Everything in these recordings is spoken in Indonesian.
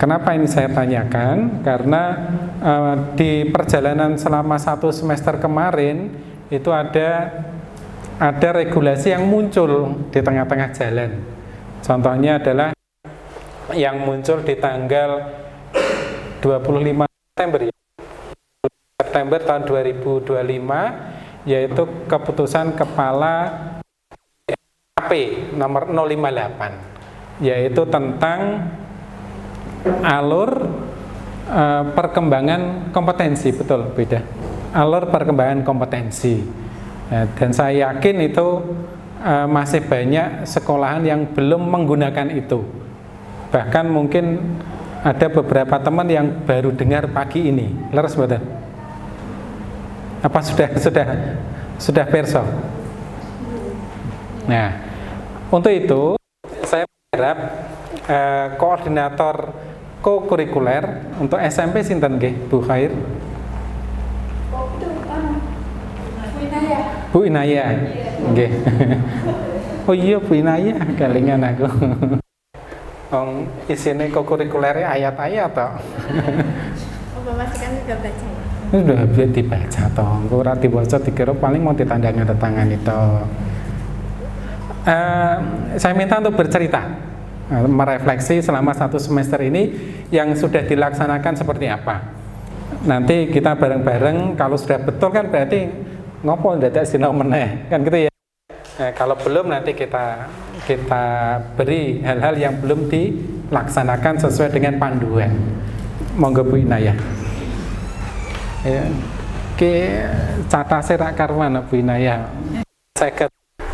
kenapa ini saya tanyakan? Karena di perjalanan selama 1 semester kemarin itu ada regulasi yang muncul di tengah-tengah jalan. Contohnya adalah yang muncul di tanggal 25 September tahun 2025, yaitu keputusan Kepala AP nomor 058, yaitu tentang alur perkembangan kompetensi. Betul, beda. Alur perkembangan kompetensi. Dan saya yakin itu masih banyak sekolahan yang belum menggunakan itu. Bahkan mungkin ada beberapa teman yang baru dengar pagi ini. Leres betul? Apa sudah perso? Nah, untuk itu saya berharap koordinator ko-kurikuler untuk SMP sinten nggih, Bu Khair? Bu Inaya. Nggih. Oh iya Bu Inaya, kelingan aku. Wong isine ko-kurikuler ayat-ayat toh. Oh, Mas kan juga baca. Sudah dibaca toh. Engko ora diwaca dikira paling mau ditanda tangan itu. Saya minta untuk bercerita, merefleksi selama 1 semester ini yang sudah dilaksanakan seperti apa. Nanti kita bareng-bareng, kalau sudah betul kan berarti ngopo ndadak sinau meneh, kan gitu ya. Kalau belum nanti kita beri hal-hal yang belum dilaksanakan sesuai dengan panduan. Monggo Bu Inayah. Ya, ke catase rak karuan Bu Inayah. Saya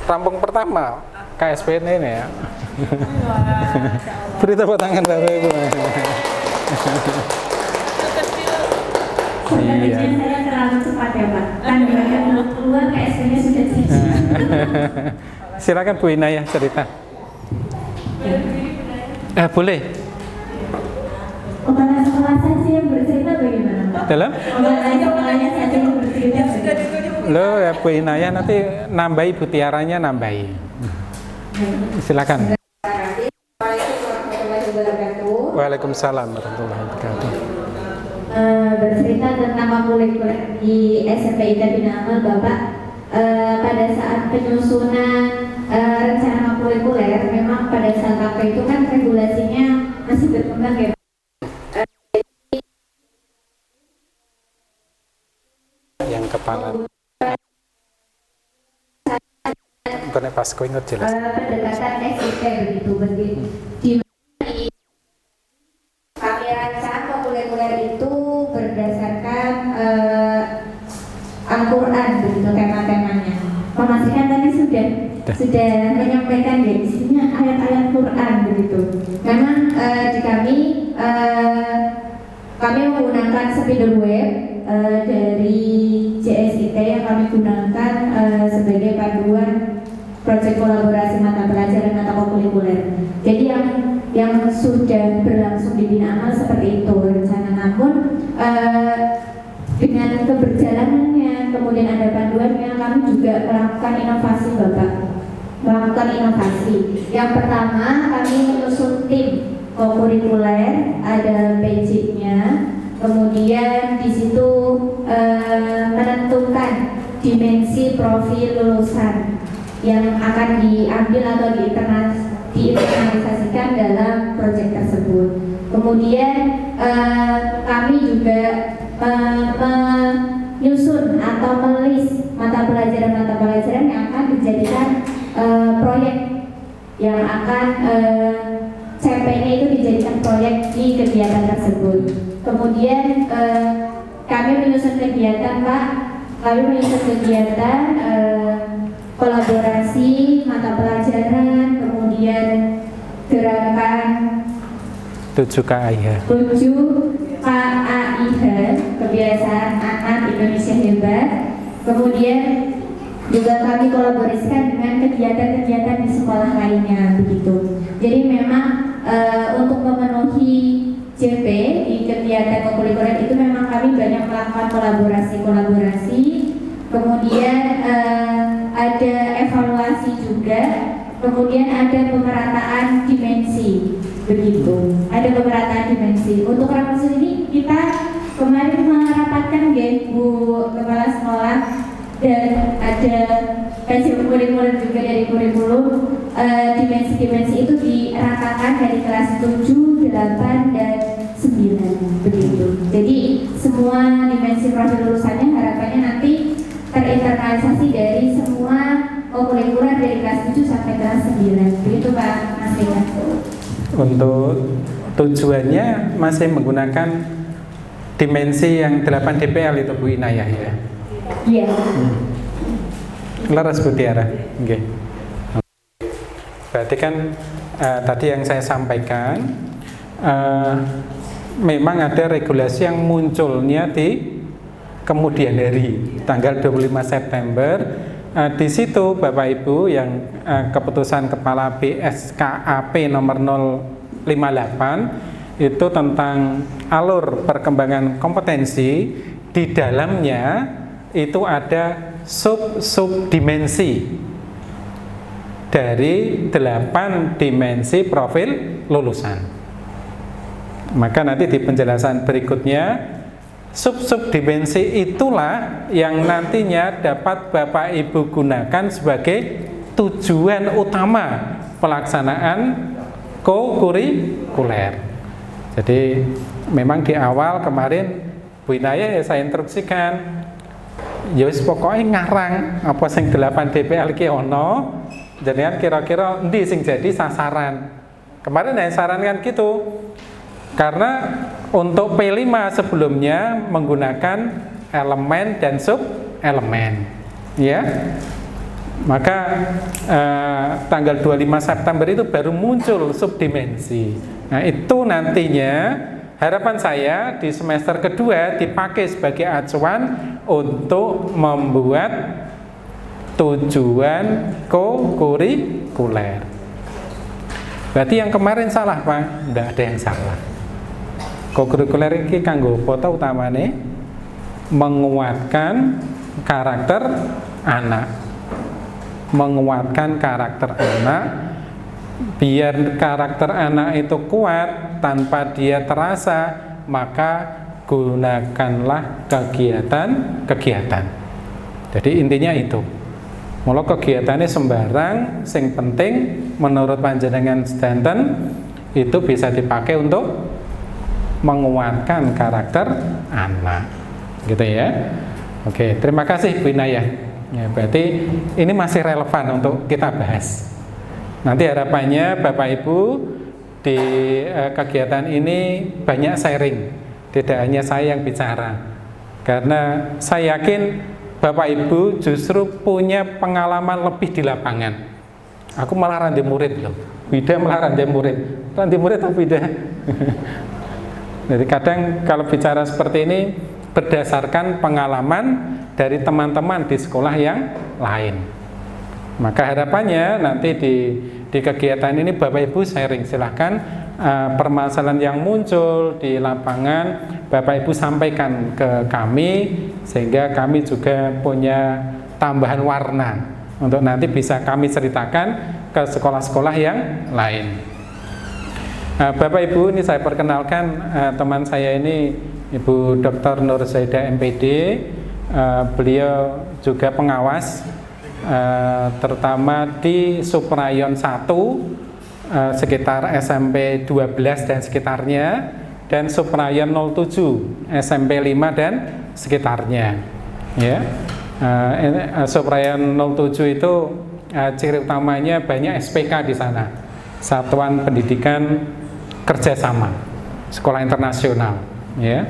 rampung pertama KSP ini ya. Beri tepuk tangan Bapak Ibu. Sebenarnya saya terlalu cepat ya Pak. Tanggalnya belum keluar, KSP-nya sudah jadi. Silakan Bu Inayah cerita. Boleh. Kepala sekolah saja yang bercerita bagaimana Pak? Dalam? Kepala sekolahnya saja yang bercerita. Loh ya Bu Inayah, nanti nambahi Bu Tiaranya nambahi. Silakan. Waalaikumsalam warahmatullahi wabarakatuh. Bercerita tentang makulikuler di SMP ITA Bina Amal Bapak. Pada saat penyusunan rencana makulikuler, memang pada saat apa itu kan regulasinya masih berkembang ya. Yang kepala bukan pas kau ingat jelas. Pendekatan SIP begitu di kami rancang makulikuler itu berdasarkan Al-Quran begitu tema-temanya. Memastikan tadi sudah menyampaikan ya isinya ayat-ayat Quran begitu. Memang di kami menggunakan spidolweb dari JSIT yang kami gunakan sebagai panduan proyek kolaborasi mata pelajaran mata kokurikuler. Jadi yang sudah berlangsung di Bina Amal seperti itu rencana, namun dengan keberjalanannya kemudian ada panduannya, kami juga melakukan inovasi Bapak. Melakukan inovasi. Yang pertama kami menyusun tim kokurikuler, ada PJ-nya, kemudian di situ menentukan dimensi profil lulusan yang akan diambil atau diinternalisasikan dalam proyek tersebut. Kemudian kami juga menyusun atau melis mata pelajaran yang akan dijadikan proyek yang akan CP-nya itu dijadikan proyek di kegiatan tersebut. Kemudian kami menyusun kegiatan Pak, kolaborasi mata pelajaran, kemudian gerakan 7KAIH, kebiasaan anak Indonesia hebat. Kemudian juga kami kolaborasikan dengan kegiatan-kegiatan di sekolah lainnya begitu. Jadi memang untuk memenuhi JP di kegiatan kokurikuler itu memang kami banyak melakukan kolaborasi. Kemudian ada evaluasi juga. Kemudian ada pemerataan dimensi. begitu. Ada beberapa dimensi. Untuk rapat ini kita kemarin merapatkan Bu Kepala Sekolah, dan ada kajian kurikulum juga dari kurikulum. Dimensi-dimensi itu diratakan dari kelas 7, 8, dan 9 begitu. Jadi semua dimensi profil lulusannya harapannya nanti terinternalisasi dari semua kurikuler dari kelas 7 sampai kelas 9. Begitu Pak Mas Rika. Untuk tujuannya masih menggunakan dimensi yang 8 DPL itu Bu Inayah ya? Iya. Laras Bu Tiara. Okay. Berarti kan tadi yang saya sampaikan memang ada regulasi yang munculnya di kemudian hari tanggal 25 September. Di situ Bapak Ibu yang keputusan Kepala BSKAP nomor 058 itu tentang alur perkembangan kompetensi, di dalamnya itu ada sub dimensi dari 8 dimensi profil lulusan. Maka nanti di penjelasan berikutnya sub dimensi itulah yang nantinya dapat Bapak Ibu gunakan sebagai tujuan utama pelaksanaan co-kurikuler. Jadi memang di awal kemarin Bu Inayah ya saya instruksikan, ya wis pokoknya ngarang apa sing 8 DPL ki ono, jenengan kira-kira endi sing jadi sasaran. Kemarin saya sarankan gitu. Karena untuk P5 sebelumnya menggunakan elemen dan sub elemen, ya. Maka tanggal 25 September itu baru muncul subdimensi. Nah, itu nantinya harapan saya di semester kedua dipakai sebagai acuan untuk membuat tujuan co-kurikuler. Berarti yang kemarin salah Pak? Tidak ada yang salah. Co-kurikuler ini kanggo foto utamanya menguatkan karakter anak, menguatkan karakter anak. Biar karakter anak itu kuat tanpa dia terasa, maka gunakanlah kegiatan-kegiatan. Jadi intinya itu. Mula kegiatannya sembarang, sing penting menurut panjenengan sedanten itu bisa dipakai untuk menguatkan karakter anak, gitu ya. Oke, terima kasih Bu Inayah. Ya, berarti ini masih relevan untuk kita bahas. Nanti harapannya Bapak Ibu di kegiatan ini banyak sharing, tidak hanya saya yang bicara. Karena saya yakin Bapak Ibu justru punya pengalaman lebih di lapangan. Aku malah randi murid loh. Bida malah randi murid. Randi murid atau bida? Jadi kadang kalau bicara seperti ini berdasarkan pengalaman dari teman-teman di sekolah yang lain. Maka harapannya nanti di kegiatan ini Bapak Ibu sharing, silahkan permasalahan yang muncul di lapangan Bapak Ibu sampaikan ke kami, sehingga kami juga punya tambahan warna untuk nanti bisa kami ceritakan ke sekolah-sekolah yang lain. Bapak Ibu, ini saya perkenalkan teman saya ini Ibu Dr. Nur Zaidah MPD. Beliau juga pengawas terutama di Suprayon 1 sekitar SMP 12 dan sekitarnya, dan Suprayon 07 SMP 5 dan sekitarnya, ya. Suprayon 07 itu ciri utamanya banyak SPK di sana, Satuan Pendidikan Kerjasama Sekolah Internasional, ya.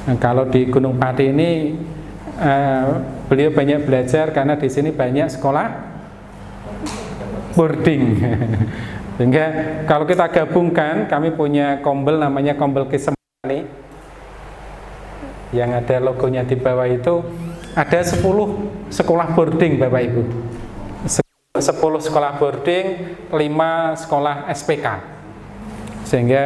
Nah, kalau di Gunung Pati ini beliau banyak belajar karena di sini banyak sekolah boarding. Sehingga kalau kita gabungkan, kami punya kombel namanya kombel Kisemani, yang ada logonya di bawah itu ada 10 sekolah boarding Bapak Ibu. 10 sekolah boarding, 5 sekolah SPK. Sehingga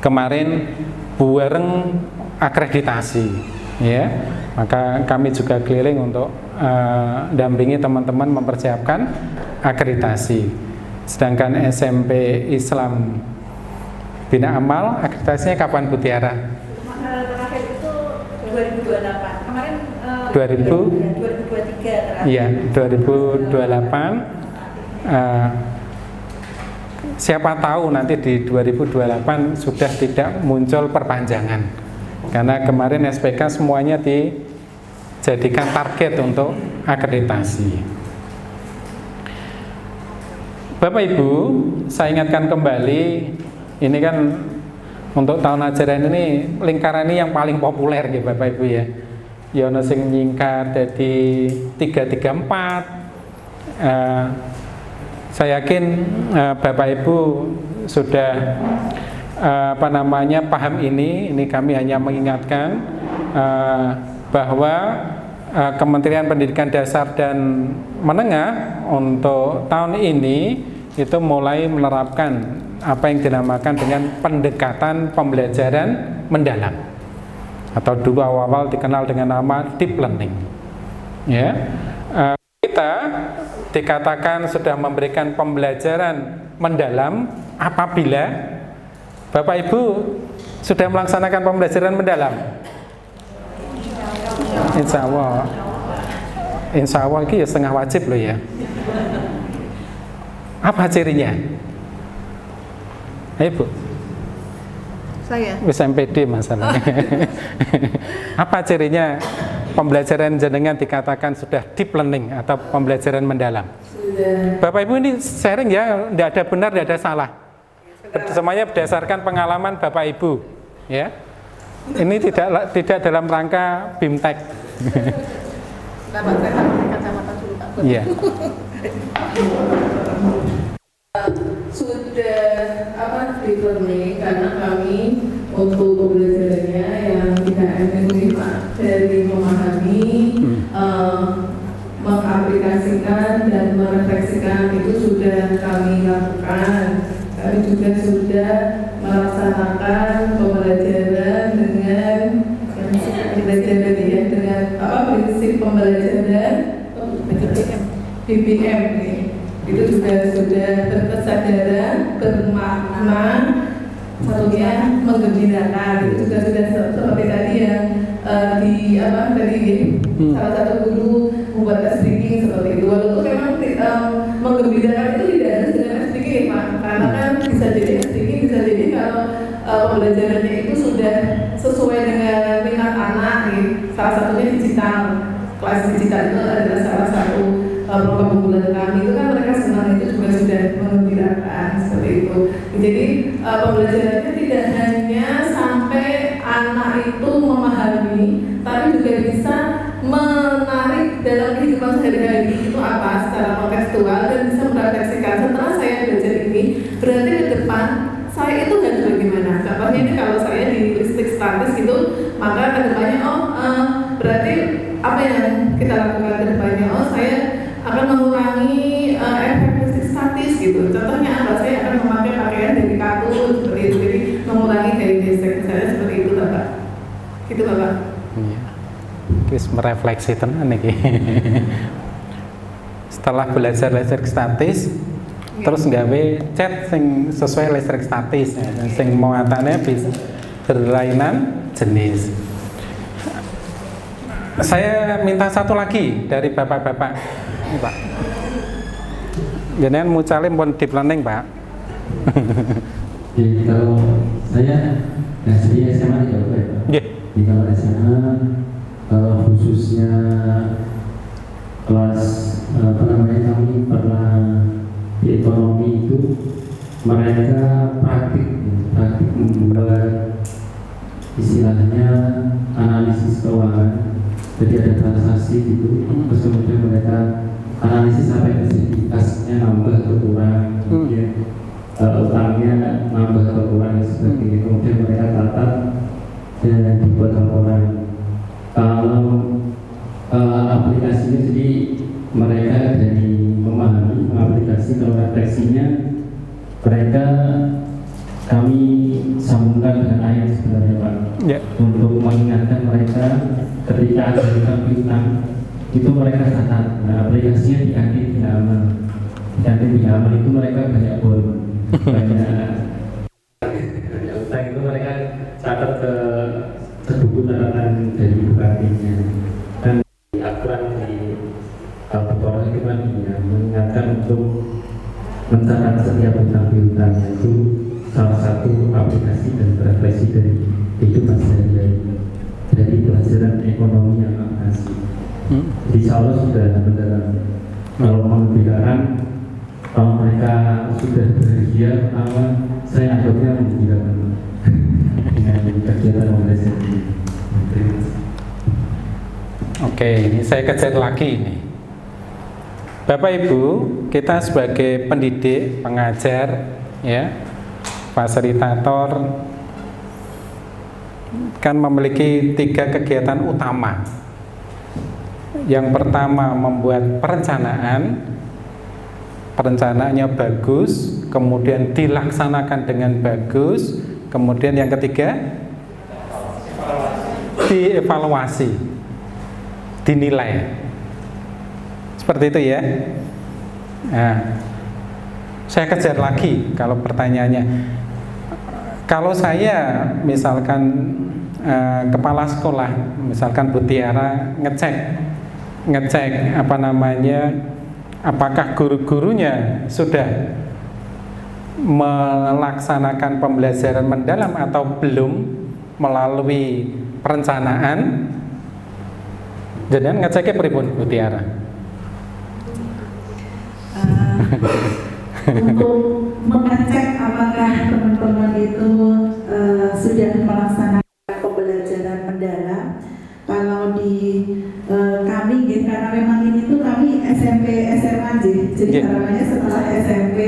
kemarin bareng akreditasi, ya. Maka kami juga keliling untuk dampingi teman-teman mempersiapkan akreditasi. Sedangkan SMP Islam Bina Amal akreditasinya kapan Bu Tiara? Terakhir itu 2028. Kemarin 2023 terakhir. Iya, 2028. Siapa tahu nanti di 2028 sudah tidak muncul perpanjangan, karena kemarin SPK semuanya dijadikan target untuk akreditasi. Bapak Ibu, saya ingatkan kembali, ini kan untuk tahun ajaran ini lingkaran ini yang paling populer ya Bapak Ibu ya. Yono sing nyingkat jadi 334. Saya yakin Bapak Ibu sudah paham ini kami hanya mengingatkan bahwa Kementerian Pendidikan Dasar dan Menengah untuk tahun ini itu mulai menerapkan apa yang dinamakan dengan pendekatan pembelajaran mendalam, atau dulu awal-awal dikenal dengan nama deep learning. Ya, kita dikatakan sudah memberikan pembelajaran mendalam apabila Bapak Ibu sudah melaksanakan pembelajaran mendalam. Insya Allah ini ya setengah wajib loh ya. Apa cirinya? Ayo Bu. Saya. Bisa MPD masalahnya. Apa cirinya pembelajaran jenengan dikatakan sudah deep learning atau pembelajaran mendalam? Bapak Ibu ini sharing ya, tidak ada benar, tidak ada salah. Semuanya berdasarkan pengalaman Bapak Ibu, ya. Ini tidak dalam rangka BIMTEK. Iya. Sudah deep learning karena kami untuk pembelajarannya yang tidak efektif dari memahami, mengaplikasikan dan merefleksikan itu sudah kami lakukan. Kami juga sudah melaksanakan pembelajaran dengan prinsip pembelajaran BBM nih. Itu juga sudah berkesadaran, bermakna, satunya menggembirakan. Itu juga sudah seperti tadi yang salah satu guru membuat speaking seperti itu. Walaupun memang menggembirakan itu tidak harus dengan speaking, Pak. Karena kan bisa jadi speaking, bisa jadi kalau pembelajarannya itu sudah sesuai dengan minat anak nih. Salah satunya digital. Kelas digital itu adalah salah satu program unggulan kami. Itu kan mereka senang, itu juga sudah menggembirakan seperti itu. Jadi pembelajarannya tidak hanya sampai anak itu memahami, tapi juga bisa menarik dalam kehidupan sehari-hari itu apa secara kontekstual dan bisa merefleksikan. Setelah saya belajar ini, berarti ke depan saya itu harus bagaimana? Contohnya ini kalau saya di listrik statis gitu, maka ke depannya berarti apa yang kita lakukan ke depannya? Saya akan mengurangi efek listrik statis gitu. Contohnya apa? Saya akan memakai pakaian dari katun seperti itu, jadi mengurangi gaya gesek misalnya seperti itu, Bapak. Gitu, Bapak. Iya. Terus merefleksi tenan iki. Setelah belajar listrik statis, terus nggawe cat sing sesuai listrik statis, sing muatannya bisa berlainan jenis. Saya minta satu lagi dari bapak-bapak, ini Pak. Jenengan mucale pun deep learning, Pak. Jadi kalau saya dari SMA di Jawa Barat, Pak. Di kalau SMA khususnya kelas kami pernah di ekonomi itu mereka praktik membuat istilahnya analisis keuangan. Jadi ada transaksi gitu, terus kemudian mereka analisis apa yang terjadi, kasnya nambah atau kurang, kemudian utangnya nambah atau kurang dan sebagainya. Kemudian mereka catat dan dibuat laporan. Kalau aplikasinya, jadi mereka dari memahami aplikasi, kalau refleksinya mereka kami sambungkan dengan ayat sebenarnya, Pak, untuk mengingatkan mereka ketika ada utang itu mereka catat. Nah, aplikasinya di kantin Bina Amal itu mereka banyak bon, banyak catat ke buku catatan dari bupatinya, dan di aturan di Bupati itu kan mengingatkan untuk mencatat setiap hutang piutangnya itu salah satu aplikasi dan refleksi dari kehidupan sehari-hari, dari pelajaran ekonomi yang aplikasi. Jadi insya Allah sudah mendalam. Kalau membicarakan, kalau mereka sudah bahagia, pertama saya anggapnya membicarakan dengan kegiatan organisasi ini. Oke, ini saya kejar lagi ini. Bapak Ibu, kita sebagai pendidik, pengajar, ya, fasilitator, kan memiliki 3 kegiatan utama. Yang pertama membuat perencanaannya bagus, kemudian dilaksanakan dengan bagus, kemudian yang ketiga dievaluasi, dinilai. Seperti itu ya. Nah, saya kejar lagi kalau pertanyaannya. Kalau saya misalkan kepala sekolah, misalkan Bu Tiara ngecek apa namanya, apakah guru-gurunya sudah melaksanakan pembelajaran mendalam atau belum melalui perencanaan. Jadi ngeceknya pripun Bu Tiara? Untuk mengecek apakah teman-teman itu sudah melaksanakan pembelajaran mendalam. Kalau di kami, karena memang ini tuh kami SMP SMA jadi harapannya setelah SMP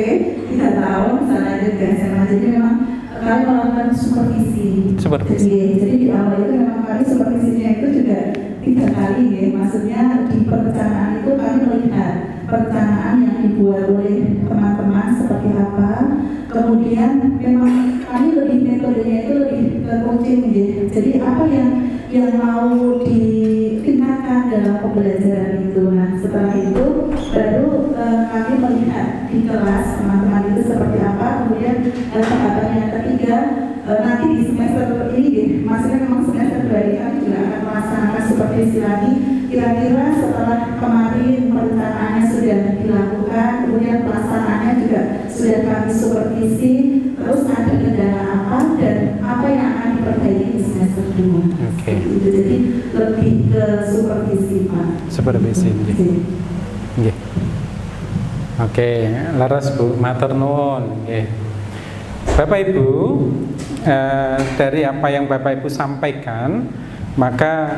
3 tahun selanjutnya ke SMA, jadi memang kami melakukan supervisi. Jadi di awal itu memang kami supervisinya itu juga 3 kali ya, maksudnya di perencanaan itu kami melihat perencanaan yang dibuat oleh teman-teman seperti apa, kemudian memang kami lebih metodenya itu lebih ke coaching ya. Jadi apa yang mau ditingkatkan dalam pembelajaran itu. Nah setelah itu baru kami melihat di kelas teman-teman itu seperti apa, kemudian tahapan yang ketiga nanti di semester ini, maksudnya memang semester 2 ini kami juga akan melaksanakan supervisi lagi. Kira-kira setelah kemarin perencanaannya sudah dilakukan, kemudian pelaksanaannya juga sudah kami supervisi, terus ada kendala apa dan apa yang akan diperbaiki di semester 2. Oke. Jadi lebih ke supervisi Pak. Supervisi. Nggih. Oke, leres Bu, matur nuwun. Nggih. Bapak Ibu, dari apa yang Bapak Ibu sampaikan, maka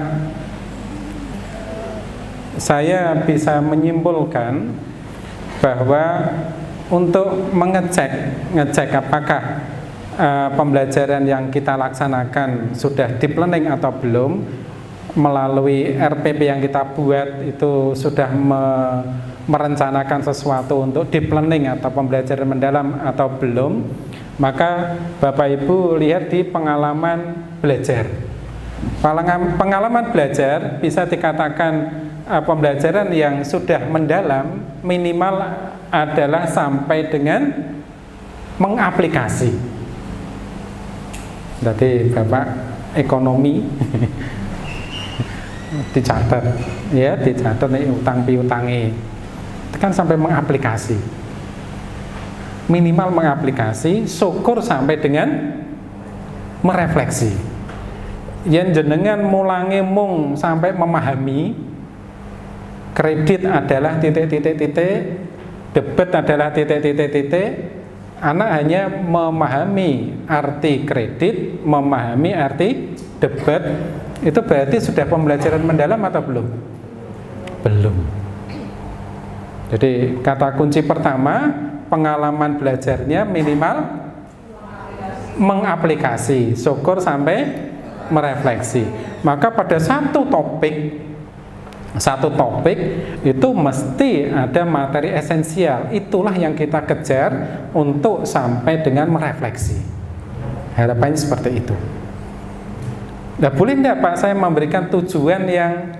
saya bisa menyimpulkan bahwa untuk ngecek apakah pembelajaran yang kita laksanakan sudah deep learning atau belum, melalui RPP yang kita buat itu sudah merencanakan sesuatu untuk deep learning atau pembelajaran mendalam atau belum, maka Bapak Ibu lihat di pengalaman belajar. Pengalaman belajar bisa dikatakan pembelajaran yang sudah mendalam minimal adalah sampai dengan mengaplikasi. Jadi Bapak ekonomi dicatat nih utang piutangi kan sampai mengaplikasi, minimal mengaplikasi, syukur sampai dengan merefleksi. Yang jenengan mulangi mung sampai memahami kredit adalah titik-titik-titik, debit adalah titik-titik-titik, anak hanya memahami arti kredit, memahami arti debit, itu berarti sudah pembelajaran mendalam atau belum? Belum. Jadi kata kunci pertama, pengalaman belajarnya minimal mengaplikasi, syukur sampai merefleksi. Maka pada satu topik itu mesti ada materi esensial. Itulah yang kita kejar untuk sampai dengan merefleksi. Harapannya seperti itu. Nah, boleh enggak Pak saya memberikan tujuan yang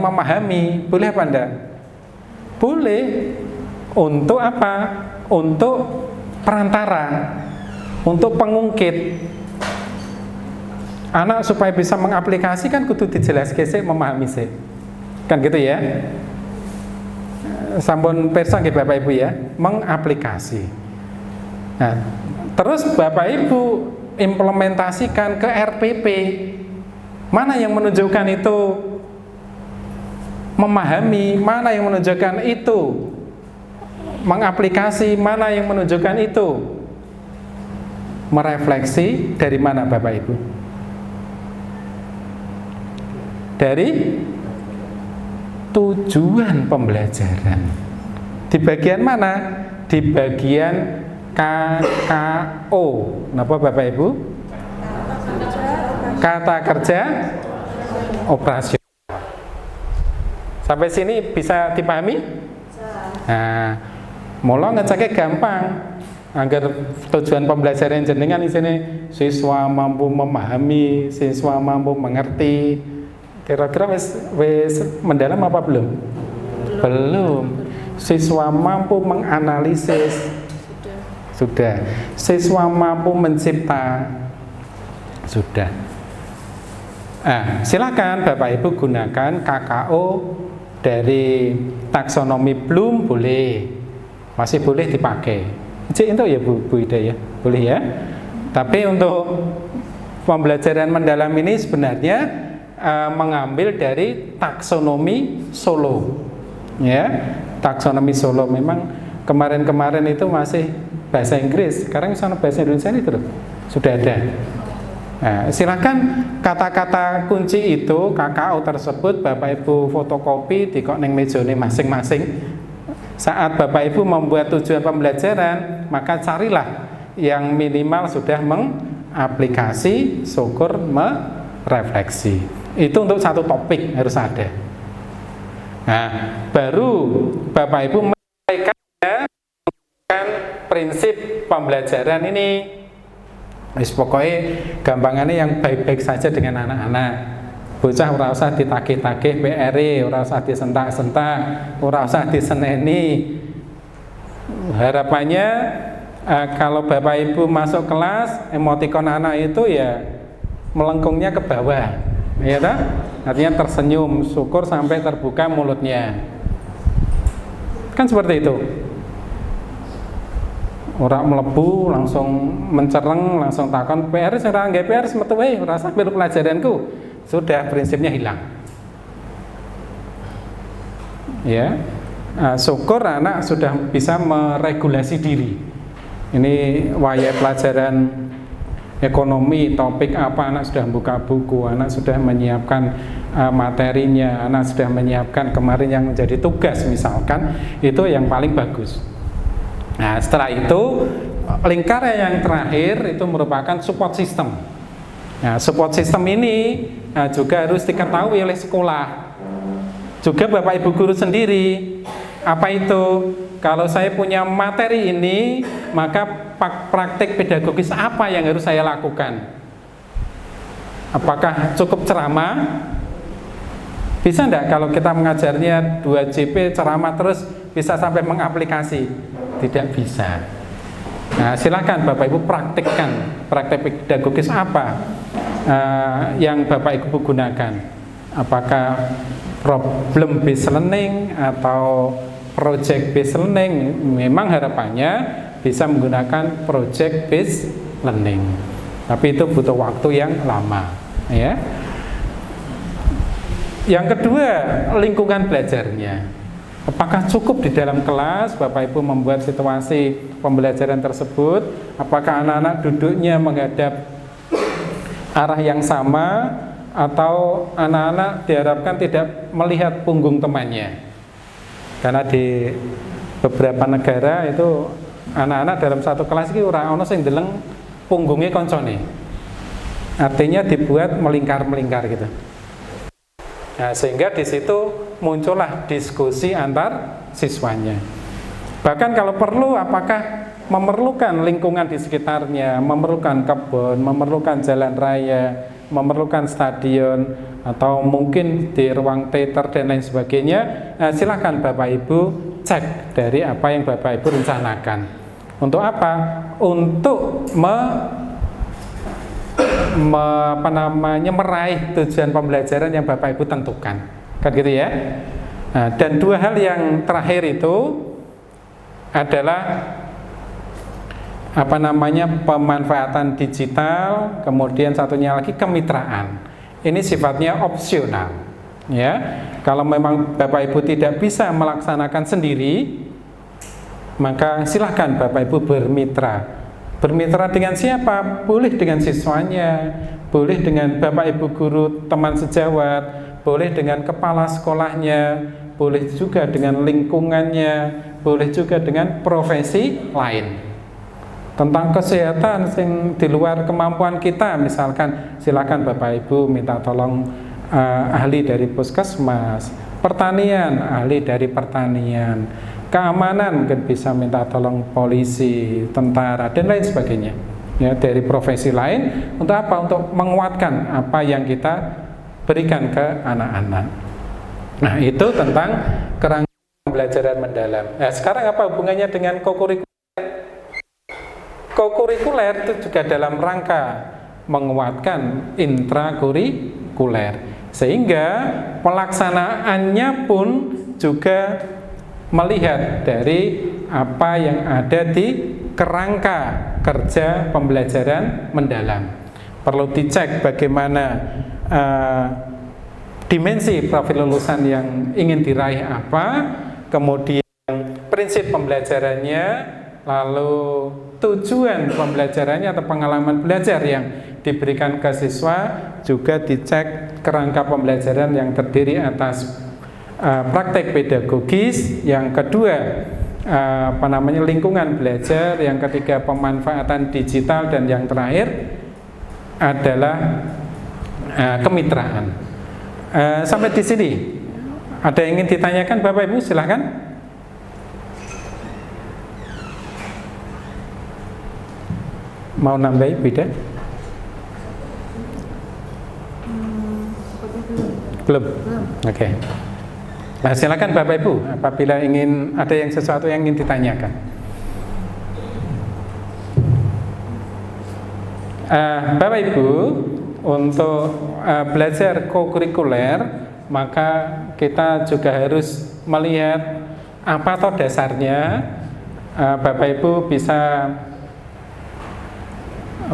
memahami? Boleh apa enggak? Boleh. Untuk apa? Untuk perantara, untuk pengungkit. Anak supaya bisa mengaplikasikan kudu dijelaskan sih, memahami sih. Kan gitu ya. Sampun pirsa nggih Bapak Ibu ya, mengaplikasi. Nah, terus Bapak Ibu implementasikan ke RPP. Mana yang menunjukkan itu memahami, mana yang menunjukkan itu mengaplikasi, mana yang menunjukkan itu merefleksi. Dari mana Bapak Ibu? Dari tujuan pembelajaran. Di bagian mana? Di bagian KKO. Kenapa Bapak Ibu? Kata kerja operasional. Sampai sini bisa dipahami? Nah, mula ngeceknya gampang. Agar tujuan pembelajaran jenengan di sini siswa mampu memahami, siswa mampu mengerti. Kira-kira wis mendalam apa belum? Belum. Siswa mampu menganalisis. Sudah. Siswa mampu mencipta. Sudah. Silakan Bapak Ibu gunakan KKO dari taksonomi Bloom, boleh. Masih boleh dipakai. Cik itu ya Bu Ida ya. Boleh ya. Tapi untuk pembelajaran mendalam ini sebenarnya mengambil dari taksonomi Solo, ya. Taksonomi Solo memang kemarin-kemarin itu masih bahasa Inggris, sekarang sana bahasa Indonesia itu sudah ada. Nah, silakan kata-kata kunci itu KKO tersebut Bapak Ibu fotokopi di kok neng mejone masing-masing. Saat Bapak Ibu membuat tujuan pembelajaran, maka carilah yang minimal sudah mengaplikasi, syukur merefleksi. Itu untuk satu topik harus ada. Nah, baru Bapak Ibu menyampaikan prinsip pembelajaran ini. Pokoknya gampangannya yang baik-baik saja dengan anak-anak. Bocah ora usah ditagih-tagih PR-e, ora usah disentak-sentak, ora usah diseneni. Harapannya kalau Bapak Ibu masuk kelas, emotikon anak itu ya melengkungnya ke bawah. Ya tak? Artinya tersenyum, syukur sampai terbuka mulutnya. Kan seperti itu. Ora melebu langsung mencereng, langsung takon PR ora nggih PR semetu wae, ora usah milu pelajaranku. Sudah prinsipnya hilang. Ya. Syukur anak sudah bisa meregulasi diri. Ini waya pelajaran ekonomi, topik apa, anak sudah buka buku, anak sudah menyiapkan materinya, anak sudah menyiapkan kemarin yang menjadi tugas misalkan, itu yang paling bagus. Nah, setelah itu lingkaran yang terakhir itu merupakan support system. Nah, support system ini juga harus diketahui oleh sekolah, juga Bapak Ibu guru sendiri. Apa itu? Kalau saya punya materi ini, maka praktik pedagogis apa yang harus saya lakukan? Apakah cukup ceramah? Bisa enggak kalau kita mengajarnya 2 JP ceramah terus bisa sampai mengaplikasi? Tidak bisa. Nah, silakan Bapak Ibu praktikkan praktik pedagogis apa yang Bapak Ibu gunakan. Apakah problem based learning atau project based learning? Memang harapannya bisa menggunakan project based learning, tapi itu butuh waktu yang lama, ya. Yang kedua, lingkungan belajarnya. Apakah cukup di dalam kelas Bapak Ibu membuat situasi pembelajaran tersebut? Apakah anak-anak duduknya menghadap arah yang sama, atau anak-anak diharapkan tidak melihat punggung temannya? Karena di beberapa negara itu anak-anak dalam satu kelas itu ora ono sing ndeleng punggungnya koncone. Artinya dibuat melingkar-melingkar gitu. Nah, sehingga di situ muncullah diskusi antar siswanya. Bahkan kalau perlu, apakah memerlukan lingkungan di sekitarnya, memerlukan kebun, memerlukan jalan raya, memerlukan stadion, atau mungkin di ruang teater dan lain sebagainya, silakan Bapak Ibu cek dari apa yang Bapak Ibu rencanakan. Untuk apa? Untuk meraih tujuan pembelajaran yang Bapak Ibu tentukan, kan gitu ya. Nah, dan dua hal yang terakhir itu adalah pemanfaatan digital, kemudian satunya lagi kemitraan. Ini sifatnya opsional, ya. Kalau memang Bapak Ibu tidak bisa melaksanakan sendiri, maka silahkan Bapak Ibu bermitra. Bermitra dengan siapa? Boleh dengan siswanya, boleh dengan Bapak Ibu guru teman sejawat, boleh dengan kepala sekolahnya, boleh juga dengan lingkungannya, boleh juga dengan profesi lain. Tentang kesehatan yang di luar kemampuan kita, misalkan silakan Bapak Ibu minta tolong ahli dari puskesmas, pertanian, ahli dari pertanian, keamanan mungkin bisa minta tolong polisi, tentara, dan lain sebagainya. Ya, dari profesi lain untuk apa? Untuk menguatkan apa yang kita berikan ke anak-anak. Nah, itu tentang kerangka pembelajaran mendalam. Nah, sekarang apa hubungannya dengan kokurikuler? Kokurikuler itu juga dalam rangka menguatkan intrakurikuler, sehingga pelaksanaannya pun juga melihat dari apa yang ada di kerangka kerja pembelajaran mendalam. Perlu dicek bagaimana dimensi profil lulusan yang ingin diraih apa, kemudian prinsip pembelajarannya, lalu tujuan pembelajarannya atau pengalaman belajar yang diberikan ke siswa, juga dicek kerangka pembelajaran yang terdiri atas praktek pedagogis, yang kedua lingkungan belajar, yang ketiga pemanfaatan digital, dan yang terakhir adalah kemitraan. Sampai di sini ada yang ingin ditanyakan Bapak Ibu, silahkan. Mau nambahin beda? Belum. Oke. Nah, silakan Bapak Ibu apabila ingin ada yang sesuatu yang ingin ditanyakan. Bapak Ibu, untuk belajar kokurikuler, maka kita juga harus melihat apa toh dasarnya. Bapak Ibu bisa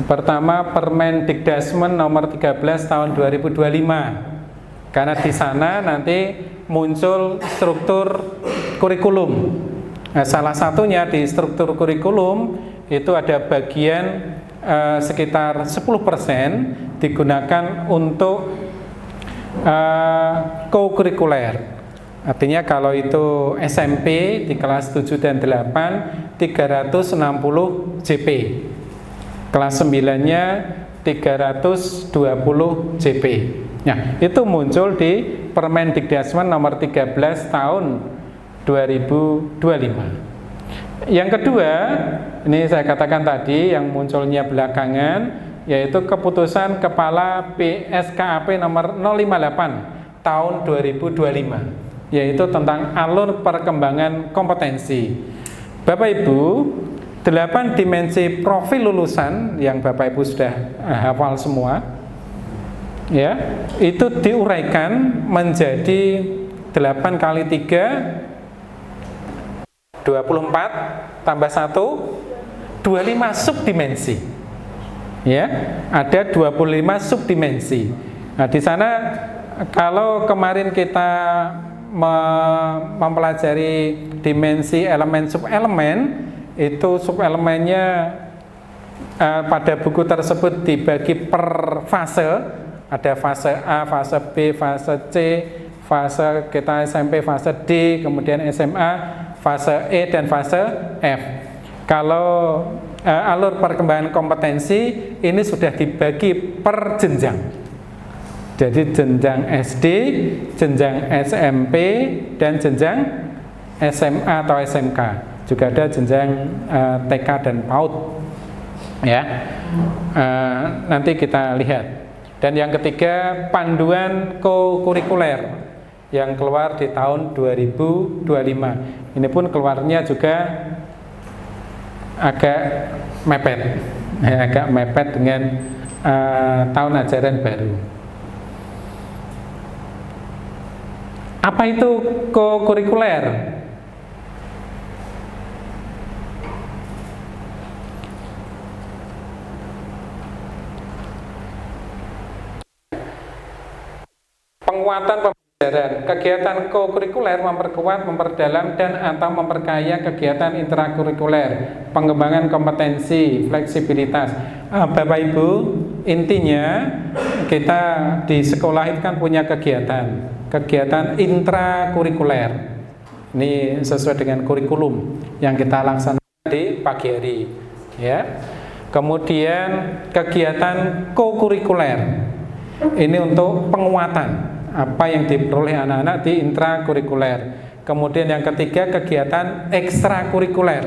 pertama Permendikdasmen nomor 13 tahun 2025. Karena di sana nanti muncul struktur kurikulum. Nah, salah satunya di struktur kurikulum itu ada bagian sekitar 10% digunakan untuk kokurikuler. Artinya kalau itu SMP di kelas 7 dan 8 360 JP. Kelas 9-nya 320 JP. Nah, itu muncul di Permendikdasmen nomor 13 tahun 2025. Yang kedua, ini saya katakan tadi yang munculnya belakangan, yaitu keputusan Kepala PSKAP nomor 058 tahun 2025, yaitu tentang alur perkembangan kompetensi. Bapak Ibu, 8 dimensi profil lulusan yang Bapak Ibu sudah hafal semua, ya, itu diuraikan menjadi 8 kali 3 24 tambah 1 25 subdimensi. Ya, ada 25 subdimensi. Nah, di sana kalau kemarin kita mempelajari dimensi elemen subelemen, itu subelemennya pada buku tersebut dibagi per fase. Ada fase A, fase B, fase C, fase kita SMP, fase D, kemudian SMA, fase E, dan fase F. Kalau alur perkembangan kompetensi ini sudah dibagi per jenjang. Jadi jenjang SD, jenjang SMP, dan jenjang SMA atau SMK. Juga ada jenjang TK dan PAUD. Ya, nanti kita lihat. Dan yang ketiga, panduan kokurikuler yang keluar di tahun 2025. Ini pun keluarnya juga agak mepet, agak mepet dengan tahun ajaran baru. Apa itu kokurikuler? Penguatan pembelajaran. Kegiatan kokurikuler memperkuat, memperdalam, dan atau memperkaya kegiatan intrakurikuler, pengembangan kompetensi, fleksibilitas. Bapak Ibu, intinya kita di sekolah itu kan punya kegiatan intrakurikuler. Ini sesuai dengan kurikulum yang kita laksanakan di pagi hari, ya. Kemudian kegiatan kokurikuler. Ini untuk penguatan apa yang diperoleh anak-anak di intrakurikuler. Kemudian yang ketiga, kegiatan ekstrakurikuler.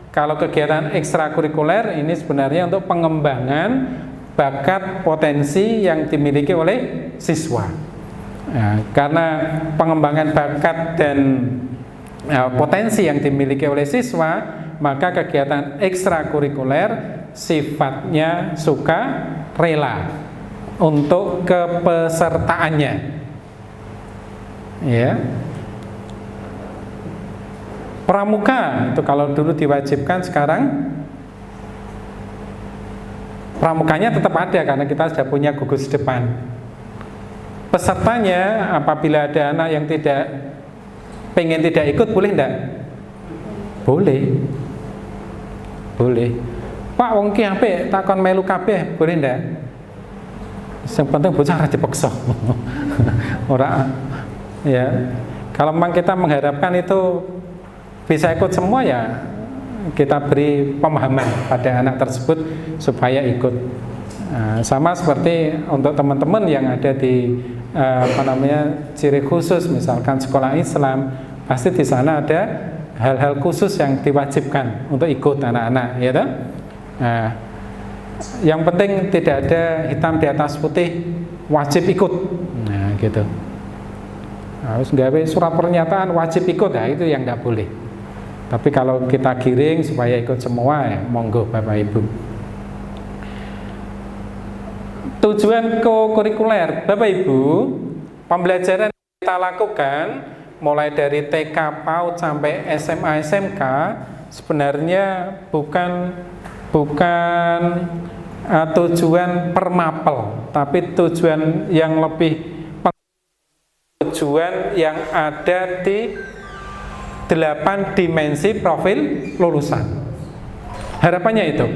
Kalau kegiatan ekstrakurikuler ini sebenarnya untuk pengembangan bakat potensi yang dimiliki oleh siswa. Nah, karena pengembangan bakat dan potensi yang dimiliki oleh siswa, maka kegiatan ekstrakurikuler sifatnya sukarela untuk kepesertaannya. Ya. Pramuka itu kalau dulu diwajibkan, sekarang pramukanya tetap ada karena kita sudah punya gugus depan. Pesertanya apabila ada anak yang pengen tidak ikut, boleh enggak? Boleh. Pak wong ki apik takon melu kabeh, boleh enggak? Yang penting bocah ora dipaksa. Ora, ya. Kalau memang kita mengharapkan itu bisa ikut semua, ya kita beri pemahaman pada anak tersebut supaya ikut. Sama seperti untuk teman-teman yang ada di ciri khusus, misalkan sekolah Islam, pasti di sana ada hal-hal khusus yang diwajibkan untuk ikut anak-anak, ya toh? Yang penting tidak ada hitam di atas putih wajib ikut. Nah, gitu. Harus gawe surat pernyataan wajib ikut, ya itu yang tidak boleh. Tapi kalau kita giring supaya ikut semua, ya monggo Bapak Ibu. Tujuan kokurikuler, Bapak Ibu, pembelajaran yang kita lakukan mulai dari TK, PAUD sampai SMA, SMK sebenarnya bukan tujuan permapel, tapi tujuan yang lebih tujuan yang ada di 8 dimensi profil lulusan. Harapannya itu.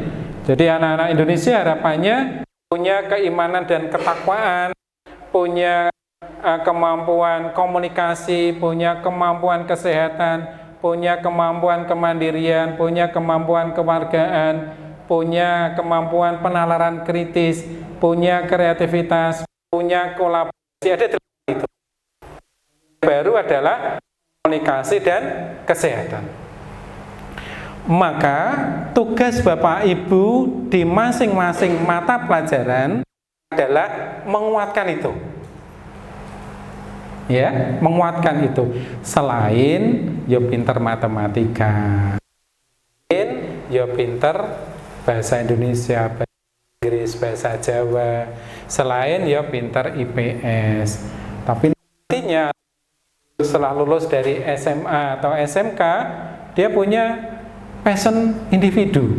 Jadi anak-anak Indonesia harapannya punya keimanan dan ketakwaan, punya kemampuan komunikasi, punya kemampuan kesehatan, punya kemampuan kemandirian, punya kemampuan kewargaan, punya kemampuan penalaran kritis, punya kreativitas, punya kolaborasi. Ada 8 itu. Baru adalah komunikasi dan kesehatan. Maka tugas Bapak Ibu di masing-masing mata pelajaran adalah menguatkan itu. Ya, menguatkan itu. Selain yo pinter matematika, yo pinter bahasa Indonesia, bahasa Inggris, bahasa Jawa, selain yo pinter IPS. Tapi nantinya setelah lulus dari SMA atau SMK, dia punya passion individu,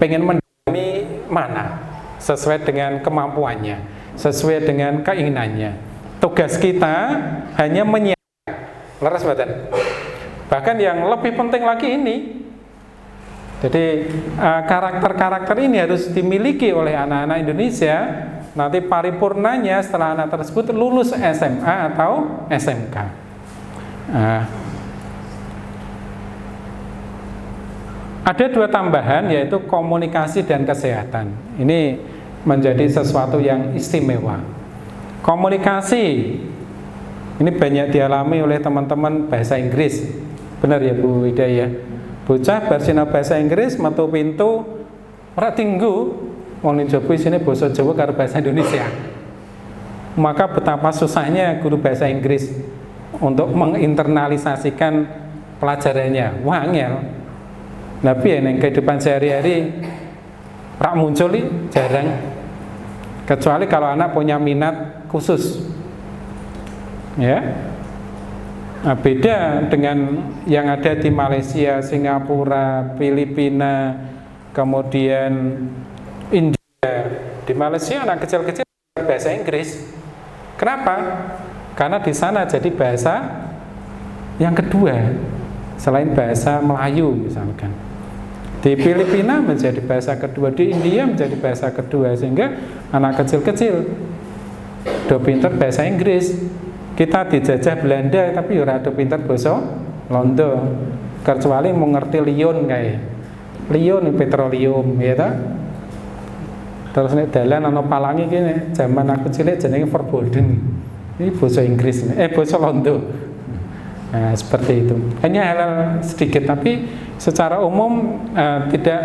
pengen mendalami mana sesuai dengan kemampuannya, sesuai dengan keinginannya. Tugas kita hanya menyiapkan, leres badan. Bahkan yang lebih penting lagi ini, jadi karakter-karakter ini harus dimiliki oleh anak-anak Indonesia. Nanti paripurnanya setelah anak tersebut lulus SMA atau SMK. Ada 2 tambahan, yaitu komunikasi dan kesehatan. Ini menjadi sesuatu yang istimewa. Komunikasi ini banyak dialami oleh teman-teman bahasa Inggris. Benar ya Bu Ida ya? Bocah bersina bahasa Inggris metu pintu ora tinggu wong njaba isine basa Jawa karo bahasa Indonesia. Maka betapa susahnya guru bahasa Inggris untuk menginternalisasikan pelajarannya. Wah angel. Tapi yang kehidupan sehari-hari rak muncul jarang. Kecuali kalau anak punya minat khusus, ya. Nah, beda dengan yang ada di Malaysia, Singapura, Filipina, kemudian India. Di Malaysia anak kecil-kecil bahasa Inggris. Kenapa? Karena di sana jadi bahasa yang kedua selain bahasa Melayu misalkan. Di Filipina menjadi bahasa kedua, di India menjadi bahasa kedua, sehingga anak kecil-kecil do pinter bahasa Inggris. Kita dijajah Belanda tapi ora do pinter basa Londo, kecuali mau ngerti liun kayak liun petroleum ya ta. Terus nek dalan ana palangi kene zaman aku cilik jenenge verboden. Ini basa Inggris, basa Londo. Nah, seperti itu. Hanya hal sedikit tapi secara umum tidak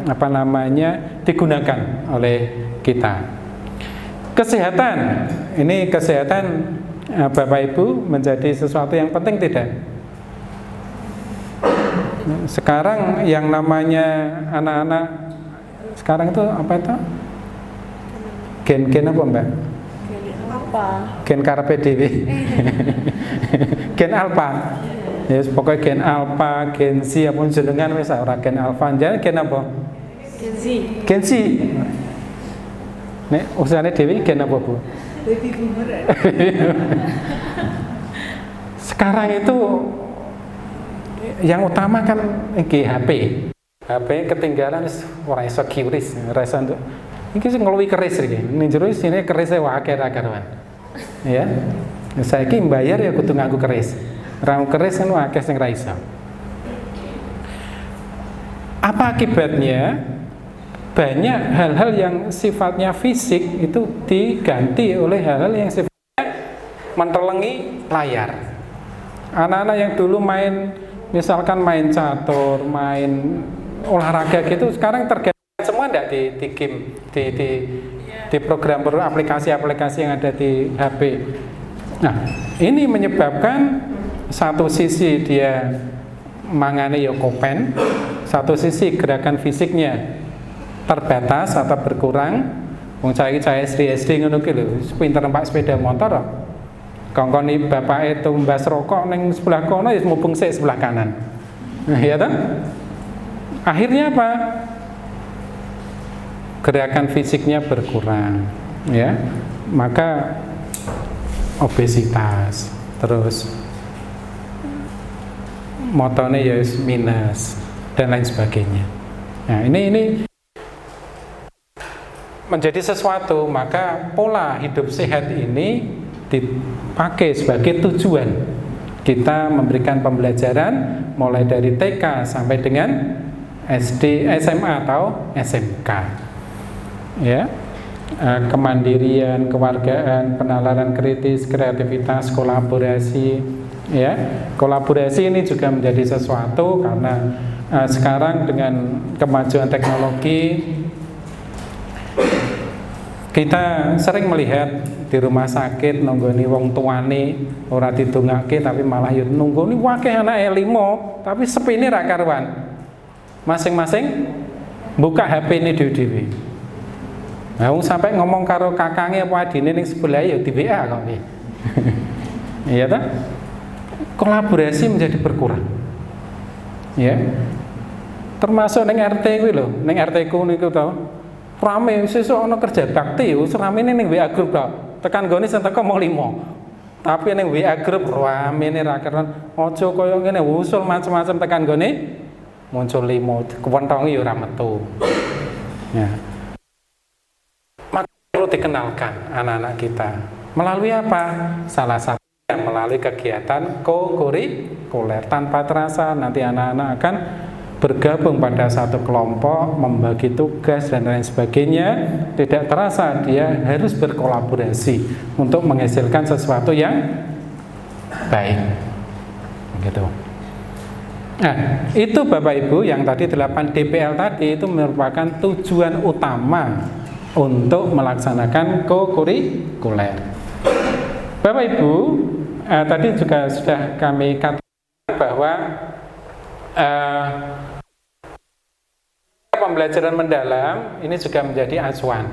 apa namanya digunakan oleh kita. Kesehatan, ini kesehatan Bapak Ibu menjadi sesuatu yang penting tidak? Sekarang yang namanya anak-anak sekarang itu apa itu? Gen apa Mbak? Apa? Gen Carpe Diem. Gen Alpha. Ya, pokoknya gen Alpha, Gen Z apa jenengan wis ora gen Alpha, gen apa? Gen Z. Gen Z. Nek usahane Dewi gen apa Bu? Baby boomer. Sekarang itu yang utama kan HP. HP ketinggalan ora iso kiris, ora iso untuk iki sing ngluwi keris iki. Ning jero isine kerise wae ra karuan. Ya. Saiki mbayar ya kudu nganggo keris. Ora keris kan akeh sing ra iso. Apa akibatnya? Banyak hal-hal yang sifatnya fisik itu diganti oleh hal-hal yang sifatnya mentelengi layar. Anak-anak yang dulu main, misalkan main catur, main olahraga gitu, sekarang terganti semua enggak di game, di program aplikasi-aplikasi yang ada di HP. Nah, ini menyebabkan satu sisi dia mangane ya kopen, satu sisi gerakan fisiknya terbatas atau berkurang. Wong cah SD ngono ki lho, pinter numpak sepeda motor. Kongkoni bapake tumbas rokok ning sebelah kono ya mubeng sik sebelah kanan. Nah, ya toh? Akhirnya apa? Gerakan fisiknya berkurang, ya. Maka obesitas, terus motone ya minus dan lain sebagainya. Nah, ini menjadi sesuatu, maka pola hidup sehat ini dipakai sebagai tujuan kita memberikan pembelajaran mulai dari TK sampai dengan SD, SMA atau SMK, ya. Kemandirian, kewargaan, penalaran kritis, kreativitas, kolaborasi, ya. Kolaborasi ini juga menjadi sesuatu karena sekarang dengan kemajuan teknologi kita sering melihat di rumah sakit nunggoni wong tuane ora didongake tapi malah yo nunggoni wakeh anake 5 tapi sepine ra karuan. Masing-masing buka HP ini dhewe-dhewe. Nah, wong sampai ngomong karo kakange apa adine ning sebelah ya di WA kok. Iya ta? Kolaborasi menjadi berkurang. Ya. Termasuk ning RT kuwi lho, ning RT ku niku to. Rame sesuk ana kerja bakti wis ramene ning WA group tok. Tekan gone sing teko mau 5. Tapi ning WA group ramene ra keren. Aja kaya ngene usul macam-macam tekan gone muncul 5. Kewentonge ya ora metu. Ya. Maka perlu dikenalkan anak-anak kita. Melalui apa? Salah satunya melalui kegiatan co-kurikuler. Tanpa terasa nanti anak-anak akan bergabung pada satu kelompok, membagi tugas dan lain sebagainya. Tidak terasa dia harus berkolaborasi untuk menghasilkan sesuatu yang baik, gitu. Nah, itu Bapak Ibu yang tadi 8 DPL tadi itu merupakan tujuan utama untuk melaksanakan co-kurikuler. Bapak Ibu, tadi juga sudah kami katakan bahwa pembelajaran mendalam ini juga menjadi acuan.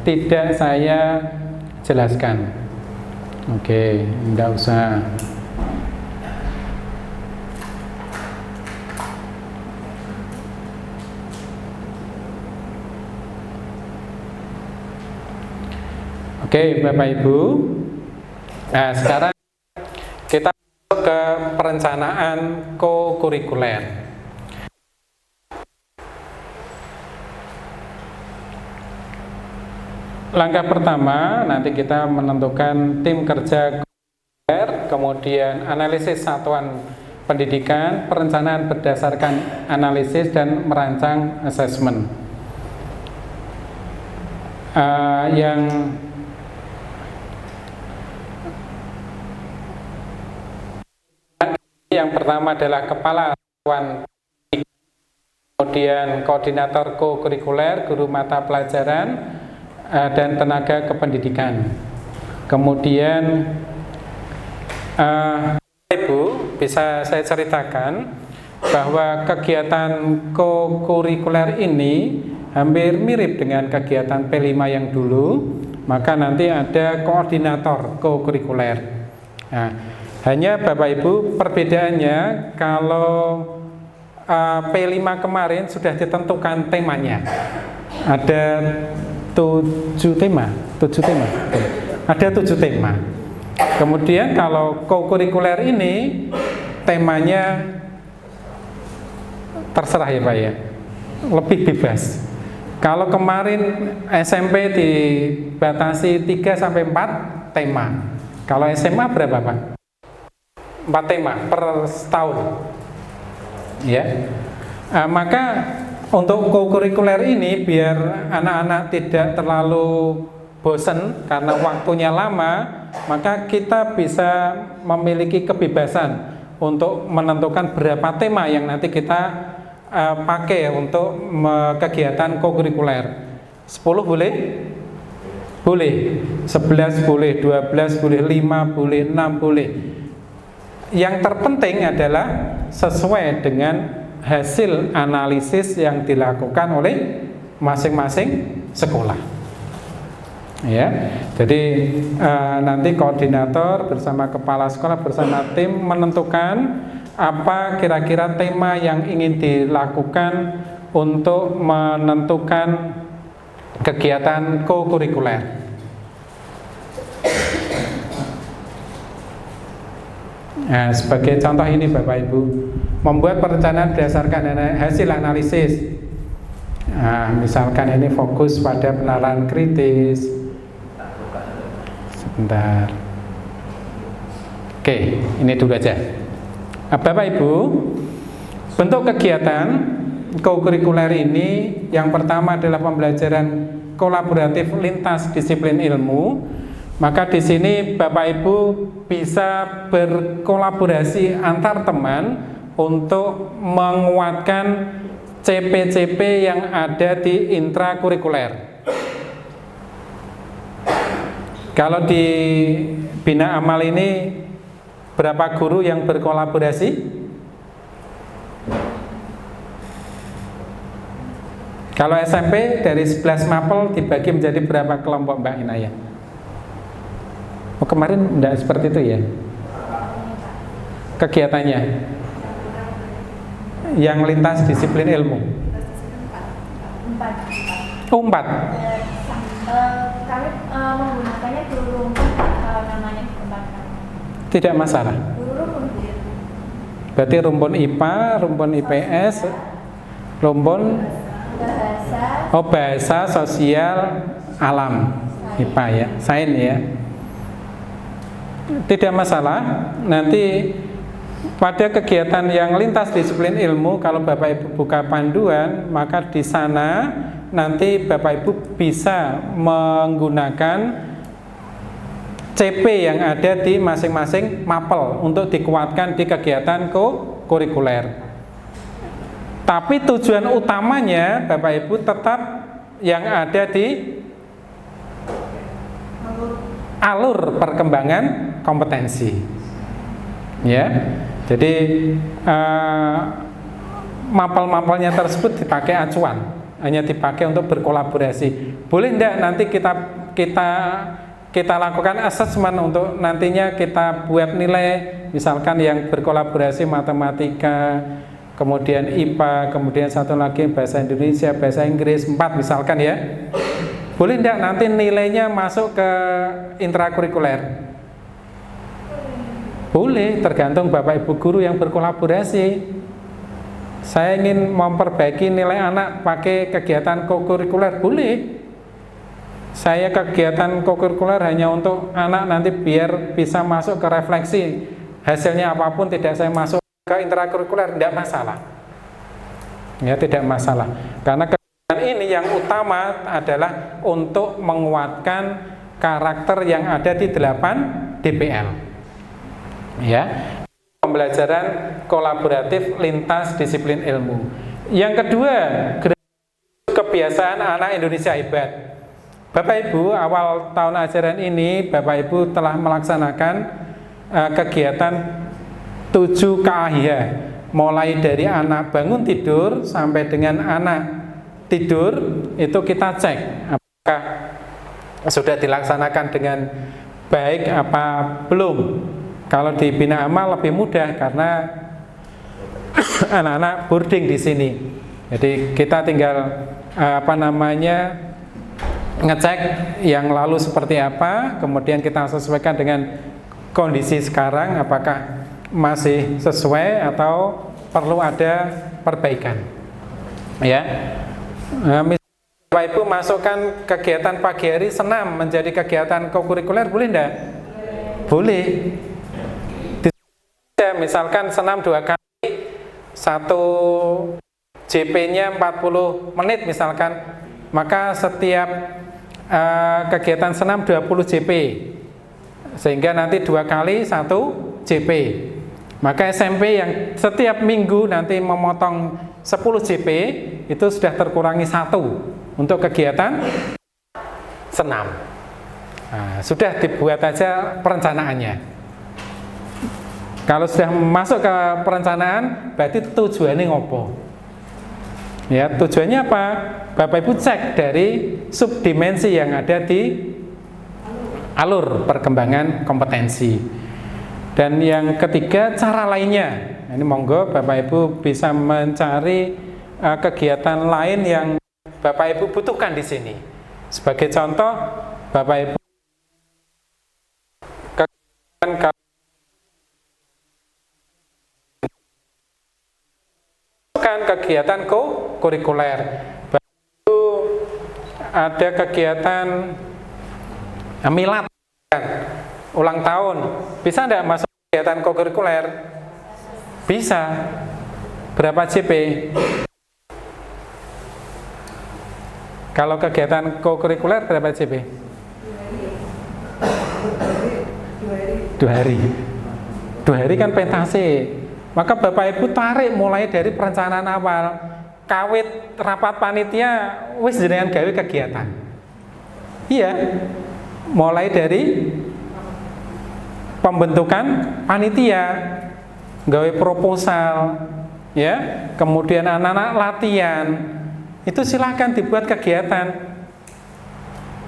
Tidak saya jelaskan. Oke, tidak usah. Oke, Bapak Ibu. Nah, sekarang kita masuk ke perencanaan co-kurikuler. Langkah pertama, nanti kita menentukan tim kerja kurikuler, kemudian analisis satuan pendidikan, perencanaan berdasarkan analisis, dan merancang asesmen. Yang pertama adalah kepala satuan pendidikan, kemudian koordinator co-kurikuler, guru mata pelajaran, dan tenaga kependidikan. Kemudian Ibu, bisa saya ceritakan bahwa kegiatan co-kurikuler ini hampir mirip dengan kegiatan P5 yang dulu, maka nanti ada koordinator co-kurikuler. Nah, hanya Bapak Ibu perbedaannya kalau P5 kemarin sudah ditentukan temanya. Ada 7 tema. Ada 7 tema. Kemudian kalau co-kurikuler ini temanya terserah ya Pak ya, lebih bebas. Kalau kemarin SMP dibatasi 3-4 tema. Kalau SMA berapa Pak? 4 tema per setahun, ya. Maka untuk co-kurikuler ini biar anak-anak tidak terlalu bosan karena waktunya lama, maka kita bisa memiliki kebebasan untuk menentukan berapa tema yang nanti kita pakai untuk kegiatan co-kurikuler. 10 boleh? Boleh. 11 boleh, 12 boleh, 5 boleh, 6 boleh. Yang terpenting adalah sesuai dengan hasil analisis yang dilakukan oleh masing-masing sekolah. Ya, jadi nanti koordinator bersama kepala sekolah bersama tim menentukan apa kira-kira tema yang ingin dilakukan untuk menentukan kegiatan co-kurikuler. Nah, sebagai contoh ini Bapak Ibu, membuat perencanaan berdasarkan hasil analisis. Nah, misalkan ini fokus pada penalaran kritis. Sebentar. Oke, ini dulu aja. Bapak Ibu, bentuk kegiatan co-kurikuler ini yang pertama adalah pembelajaran kolaboratif lintas disiplin ilmu. Maka di sini Bapak Ibu bisa berkolaborasi antar teman untuk menguatkan CP-CP yang ada di intrakurikuler. Kalau di Bina Amal ini berapa guru yang berkolaborasi? Kalau SMP dari 11 mapel dibagi menjadi berapa kelompok Mbak Inayah? Oh, kemarin enggak seperti itu ya kegiatannya yang lintas disiplin ilmu? 4. Oh, 4. Kami menggunakannya guru rumpun kalau namanya ditempatkan. Tidak masalah. Guru rumpun. Berarti rumpun IPA, rumpun IPS, rumpun bahasa, sosial, alam, IPA ya, sains ya. Tidak masalah. Nanti pada kegiatan yang lintas disiplin ilmu, kalau Bapak Ibu buka panduan, maka di sana nanti Bapak Ibu bisa menggunakan CP yang ada di masing-masing mapel untuk dikuatkan di kegiatan kurikuler. Tapi tujuan utamanya Bapak Ibu tetap yang ada di alur perkembangan kompetensi. Ya. Jadi mapel-mapelnya tersebut dipakai acuan, hanya dipakai untuk berkolaborasi. Boleh enggak nanti kita lakukan assessment untuk nantinya kita buat nilai, misalkan yang berkolaborasi matematika, kemudian IPA, kemudian satu lagi bahasa Indonesia, bahasa Inggris, 4 misalkan ya. Boleh enggak nanti nilainya masuk ke intrakurikuler? Boleh, tergantung Bapak Ibu guru yang berkolaborasi. Saya ingin memperbaiki nilai anak pakai kegiatan kokurikuler, boleh. Saya kegiatan kokurikuler hanya untuk anak nanti biar bisa masuk ke refleksi. Hasilnya apapun tidak saya masuk ke intrakurikuler, tidak masalah. Ya, tidak masalah. Karena kegiatan ini yang utama adalah untuk menguatkan karakter yang ada di 8 DPL. Ya, pembelajaran kolaboratif lintas disiplin ilmu. Yang kedua, kebiasaan anak Indonesia hebat. Bapak Ibu, awal tahun ajaran ini Bapak Ibu telah melaksanakan kegiatan 7 KAIH, mulai dari anak bangun tidur sampai dengan anak tidur. Itu kita cek apakah sudah dilaksanakan dengan baik apa belum. Kalau di Bina Amal lebih mudah karena anak-anak boarding di sini. Jadi kita tinggal ngecek yang lalu seperti apa, kemudian kita sesuaikan dengan kondisi sekarang, apakah masih sesuai atau perlu ada perbaikan. Ya, misalnya Bapak Ibu masukkan kegiatan pagi hari senam menjadi kegiatan kokurikuler, boleh enggak? Boleh. Misalkan senam 2 kali, 1 JP-nya 40 menit misalkan, maka setiap kegiatan senam 20 JP, sehingga nanti 2 kali 1 JP. Maka SMP yang setiap minggu nanti memotong 10 JP itu sudah terkurangi 1 untuk kegiatan senam. Nah, sudah dibuat aja perencanaannya. Kalau sudah masuk ke perencanaan, berarti tujuannya ngopo? Ya, tujuannya apa? Bapak Ibu cek dari subdimensi yang ada di alur perkembangan kompetensi. Dan yang ketiga, cara lainnya. Ini monggo Bapak Ibu bisa mencari kegiatan lain yang Bapak Ibu butuhkan di sini. Sebagai contoh, Bapak Ibu kegiatan kurikuler. Baru ada kegiatan milad, ulang tahun. Bisa enggak masuk kegiatan kurikuler? Bisa. Berapa JP? Kalau kegiatan kurikuler berapa JP? 2 hari. 2 hari kan pentasik. Maka Bapak Ibu tarik mulai dari perencanaan awal, kawit rapat panitia, wis jenengan gawe kegiatan. Iya, mulai dari pembentukan panitia, gawe proposal, ya, kemudian anak-anak latihan, itu silahkan dibuat kegiatan.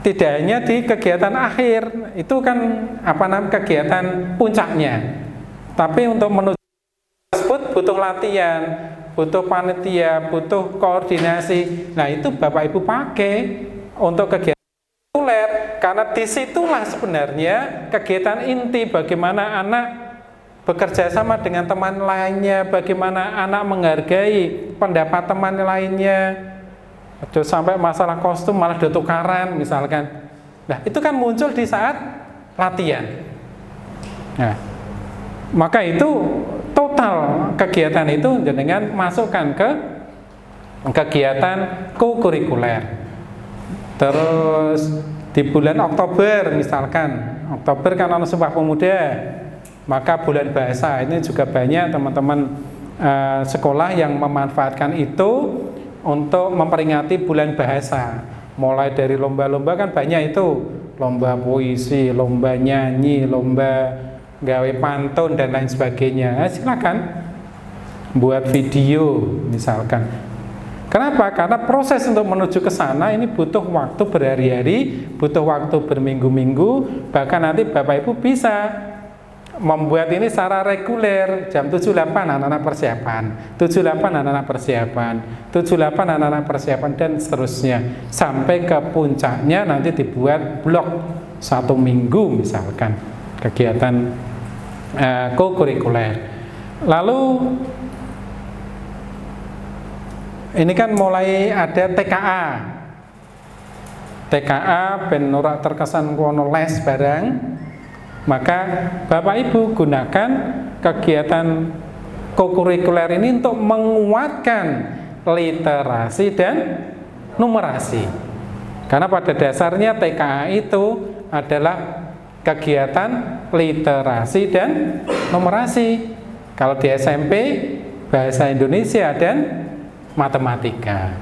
Tidak hanya di kegiatan akhir, itu kan kegiatan puncaknya, tapi untuk menuju tersebut butuh latihan, butuh panitia, butuh koordinasi. Nah, itu Bapak Ibu pakai untuk kegiatan kurikuler, karena disitulah sebenarnya kegiatan inti bagaimana anak bekerja sama dengan teman lainnya, bagaimana anak menghargai pendapat teman lainnya. Aduh, sampai masalah kostum malah udah tukaran misalkan. Nah, itu kan muncul di saat latihan. Nah, maka itu total kegiatan itu jenengan masukkan ke kegiatan kokurikuler. Terus di bulan Oktober misalkan, Oktober kan ada Sumpah Pemuda, maka bulan bahasa ini juga banyak teman-teman sekolah yang memanfaatkan itu untuk memperingati bulan bahasa. Mulai dari lomba-lomba kan banyak itu, lomba puisi, lomba nyanyi, lomba gawe pantun dan lain sebagainya. Silakan buat video misalkan. Kenapa? Karena proses untuk menuju ke sana ini butuh waktu berhari-hari, butuh waktu berminggu-minggu, bahkan nanti Bapak Ibu bisa membuat ini secara reguler. Jam 7.08 anak-anak persiapan, 7.08 anak-anak persiapan, 7.08 anak-anak persiapan, dan seterusnya sampai ke puncaknya nanti dibuat blok 1 minggu misalkan kegiatan co-kurikuler. Lalu ini kan mulai ada TKA ben ora terkesan kono les barang, maka Bapak Ibu gunakan kegiatan co-kurikuler ini untuk menguatkan literasi dan numerasi. Karena pada dasarnya TKA itu adalah kegiatan literasi dan numerasi. Kalau di SMP bahasa Indonesia dan matematika.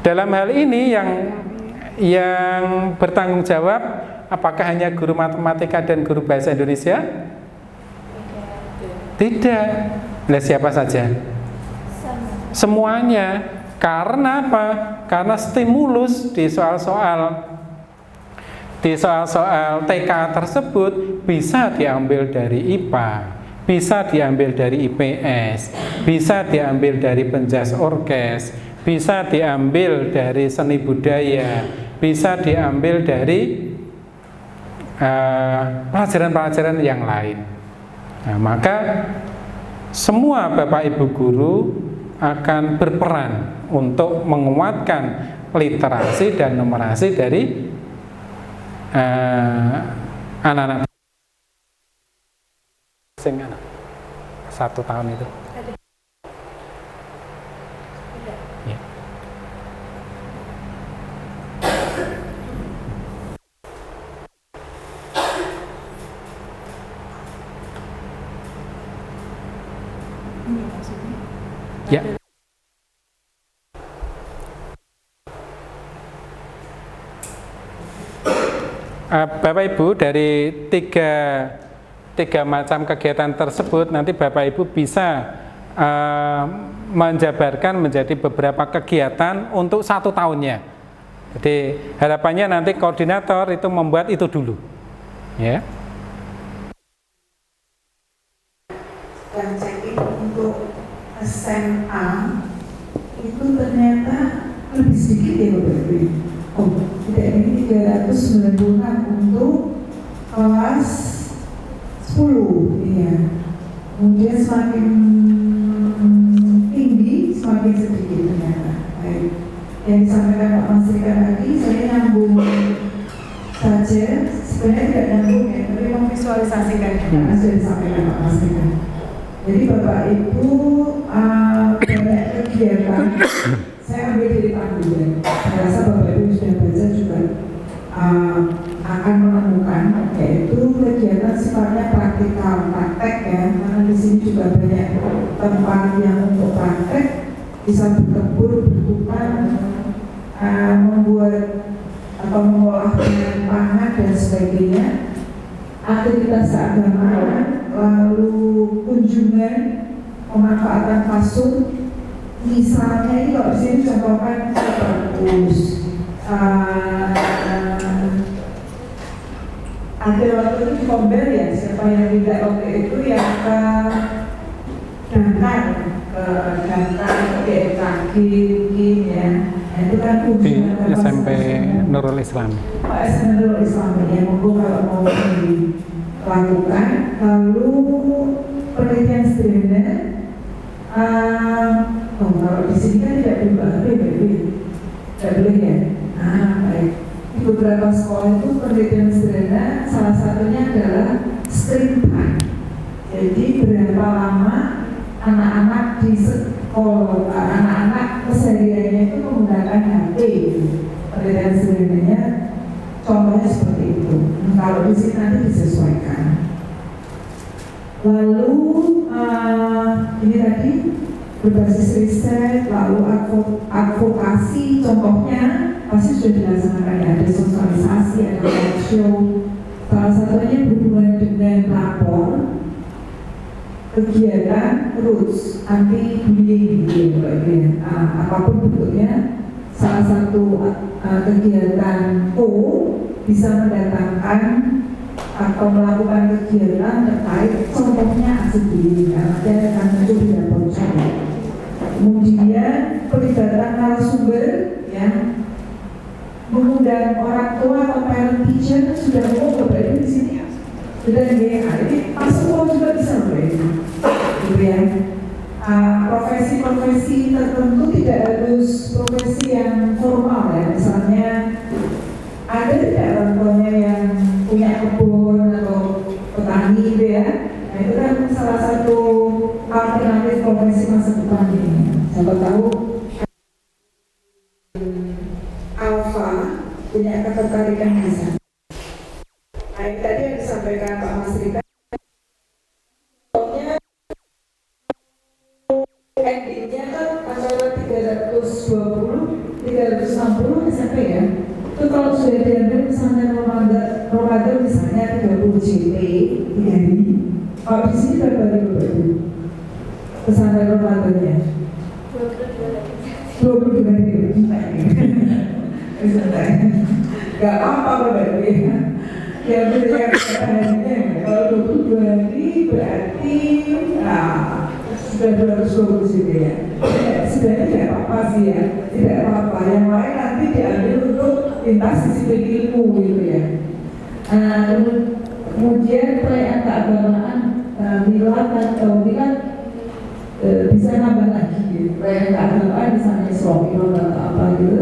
Dalam hal ini yang bertanggung jawab apakah hanya guru matematika dan guru bahasa Indonesia? Tidak. Nah, siapa saja? Semuanya. Karena apa? Karena stimulus di soal-soal TK tersebut bisa diambil dari IPA, bisa diambil dari IPS, bisa diambil dari penjas orkes, bisa diambil dari seni budaya, bisa diambil dari pelajaran-pelajaran yang lain. Nah, maka semua Bapak Ibu guru akan berperan untuk menguatkan literasi dan numerasi dari anak-anak 1 tahun itu. Ya. Ya. Bapak Ibu, dari tiga macam kegiatan tersebut nanti Bapak Ibu bisa menjabarkan menjadi beberapa kegiatan untuk 1 tahunnya. Jadi harapannya nanti koordinator itu membuat itu dulu, ya. Dan check-in untuk SMA itu ternyata lebih sedikit ya Bapak Ibu. Oh, tidak, ini 396 untuk kelas 10, ya. Kemudian semakin tinggi, semakin sedikit ternyata. Baik. Yang disampaikan Pak Mas Rika tadi, saya nyambung saja, sebenarnya tidak nyambung ya, tapi memvisualisasikan karena sudah disampaikan Pak Mas Rika. Jadi Bapak Ibu banyak kegiatan, saya ambil dari panduan. Saya rasa Bapak Ibu sudah baca juga akan menemukan, yaitu kegiatan sifatnya praktikal, praktek ya, karena di sini juga banyak tempat yang untuk praktek, bisa berkebun, bertukar, membuat atau mengolah bahan pangan dan sebagainya, aktivitas keagamaan, lalu kunjungan, pemanfaatan kasur. Misalnya ini kalau di sini contohkan bagus. Ada waktu itu di Kombel ya, siapa yang tidak waktu itu yang ke Dangkar, ke kaki mungkin ya. Nah, itu kan di SMP Nurul Islam. SMP Nurul Islam ya, monggo kalau mau dilakukan. Lalu penelitian sederhana. Kalau di sini kan tidak boleh ya. Baik. Di beberapa sekolah itu penelitian sederhana, salah satunya adalah screen time. Jadi berapa lama anak-anak di sekolah, anak-anak kesehariannya itu menggunakan HP. Penelitian sederhananya, contohnya seperti itu. Kalau di sini nanti disesuaikan. Lalu ini tadi berbasis riset, lalu advokasi, contohnya pasti sudah dilaksanakan ya, ada sosialisasi, ada roadshow. Salah satunya berhubungan dengan lapor kegiatan roots anti bullying gitu ya. Apapun bentuknya, salah satu kegiatan bisa mendatangkan atau melakukan kegiatan terkait contohnya aksi bullying, nanti akan muncul di dalam perusahaan. Kemudian pelibatan narasumber ya, mengundang orang tua atau parent teacher sudah umum berada di sini. Dan ini masuk juga bisa berada, gitu ya. Profesi-profesi tertentu tidak harus profesi yang formal ya, misalnya ada tidak orang tuanya yang punya kebun atau petani gitu ya. Nah itu kan salah satu alternatif profesi masa depan ini. Siapa tahu Alfa punya ketertarikan di sana. Nah ini tadi yang disampaikan Pak Mas Rika. Endingnya kan antara 360 SMP ya. Itu kalau sudah diambil pesantren Ramadan misalnya 30 JP 3 hari. Kalau di sini berapa ribu pesantren Ramadannya? 22 ribu. Gak apa-apa berarti ya. Yang berarti kalau 22 hari berarti sudah 220 JP ya. Sebenarnya tidak apa-apa sih ya, tidak apa-apa. Yang lain nanti diambil untuk lintas disiplin ilmu gitu ya. Kemudian perayaan keagamaan, milad atau milad bisa nambah lagi gitu. Perayaan keagamaan misalnya Islam atau apa gitu.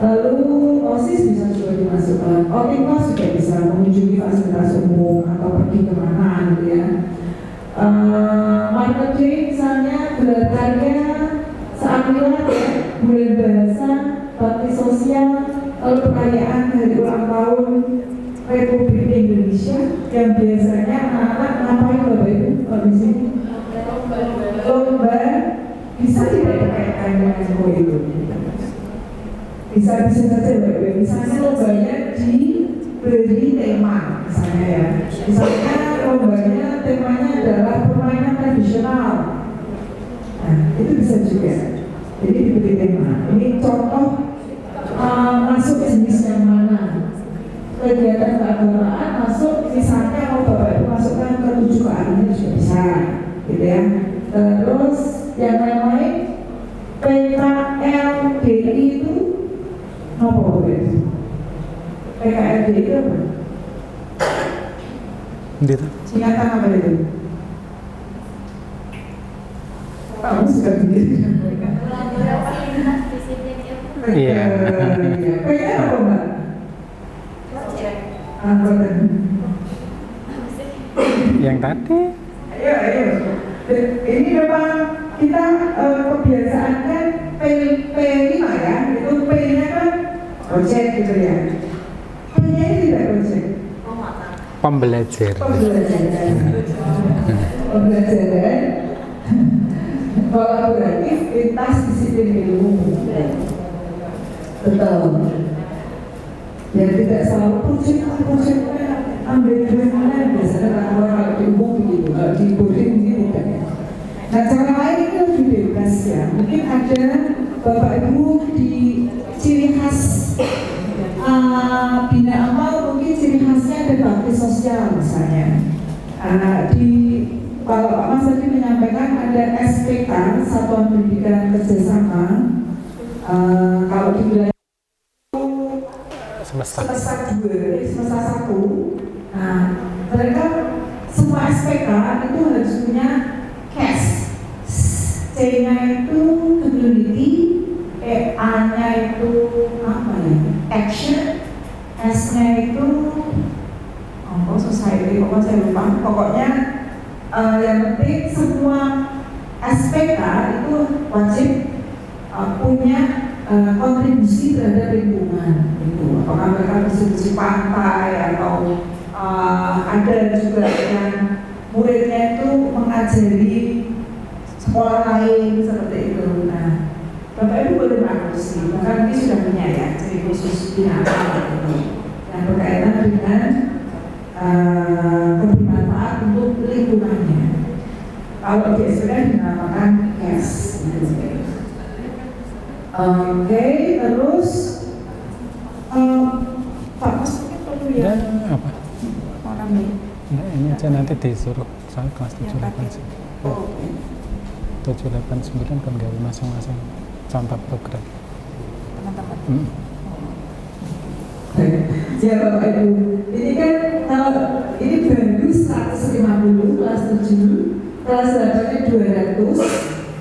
Lalu OSIS bisa juga dimasukkan, OTIPAS juga bisa mengunjungi fasilitas umum atau pergi kemana gitu ya. Market Day misalnya gelar karya saat milad ya, bulan bahasa, bakti sosial, lalu perayaan hari ulang tahun Republik Indonesia yang biasanya anak-anak ngapain Bapak Ibu kalau di sini? Lomba bisa tidak dikaitkan dengan itu? Bisa saja Bapak Ibu. Misalnya lombanya diberi tema misalnya ya. Misalnya lombanya temanya adalah permainan tradisional. Nah, itu bisa juga. Jadi diberi tema. Ini contoh masuk jenis yang mana. Kegiatan keagamaan masuk, misalnya mau Bapak Ibu masukkan ke 7 keagamaan juga bisa, gitu ya. Terus yang lain PKLDI itu apa Bapak Ibu? PKLDI itu apa? Singkatan apa itu? Kamu suka begini? Iya. PKL apa Mbak? Yang tadi Ayo. Ini memang kita kebiasaan kan P5 ya, itu P-nya kan project gitu ya. P-nya ini tidak project. pembelajaran. Pembelajaran kolaboratif lintas disiplin ilmu. Betul. Ya tidak selalu project ambil duit mana biasanya kalau diumum begitu, kalau dibodohin begitu kan ya. Nah cara lain ini lebih bebas ya. Mungkin ada Bapak Ibu di ciri khas Bina Amal, mungkin ciri khasnya ada bakti sosial misalnya. Kalau Pak Mas tadi menyampaikan ada SPK, Satuan Pendidikan Kerjasama. Kalau di wilayah semester 2, semester 1. Nah, mereka semua SPK itu harus punya CAS. C-nya itu community, A-nya itu apa ya? Action, S-nya itu society, pokoknya saya lupa. Pokoknya yang penting semua SPK itu wajib punya kontribusi terhadap lingkungan. Gitu. Apakah mereka bersih-bersih pantai atau ada juga yang muridnya itu mengajari sekolah lain seperti itu. Nah, Bapak Ibu boleh mengakusi, bahkan ini sudah punya ya ciri khusus binatang gitu, yang berkaitan dengan bermanfaat untuk lingkungannya. Kalau di SPK dinamakan cash. Oke, terus Pak Mas mungkin perlu ya? Apa? Mau nambah? Nah, ini aja nanti disuruh soal kelas 789. Oh, oke. 789 kan gawe masing-masing contoh program. Teman-teman. Hmm. Ya Bapak Ibu, ini kan kalau ini baru 150 kelas 7, kelas 8-nya 200,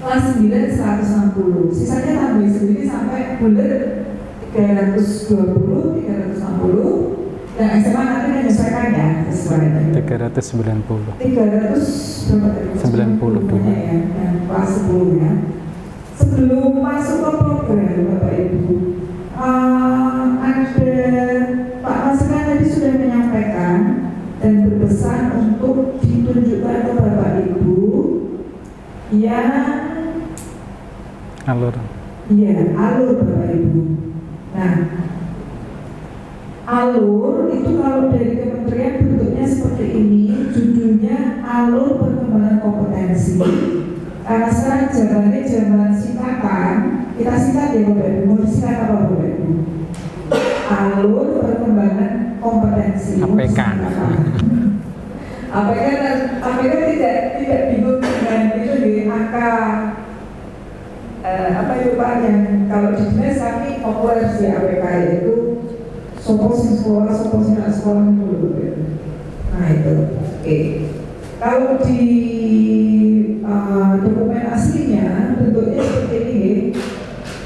kelas 9 160. Sisanya tambah sendiri sampai bulat 320, 360. Dan SMA nanti menyesuaikan ya sesuai. 390. 390 dulu. ya, dan kelas 10 ya. Sebelum masuk ke program Bapak Ibu, ada Pak Mas kan tadi sudah menyampaikan dan berpesan untuk ditunjukkan ke Bapak Ibu yang Alur. iya, alur Bapak Ibu. Nah, alur itu kalau dari kementerian bentuknya seperti ini, judulnya alur perkembangan kompetensi. Karena sekarang zamannya zaman singkatan, kita singkat ya Bapak Ibu. Mau disingkat apa Bapak Ibu? Alur perkembangan kompetensi. APK. APK tidak bingung dengan itu di angka apa itu Pak yang kalau di dinas kami populer di APK yaitu sopo sing sekolah, sopo sing nggak sekolah dulu. Nah itu, oke. Kalau di dokumen aslinya bentuknya seperti ini.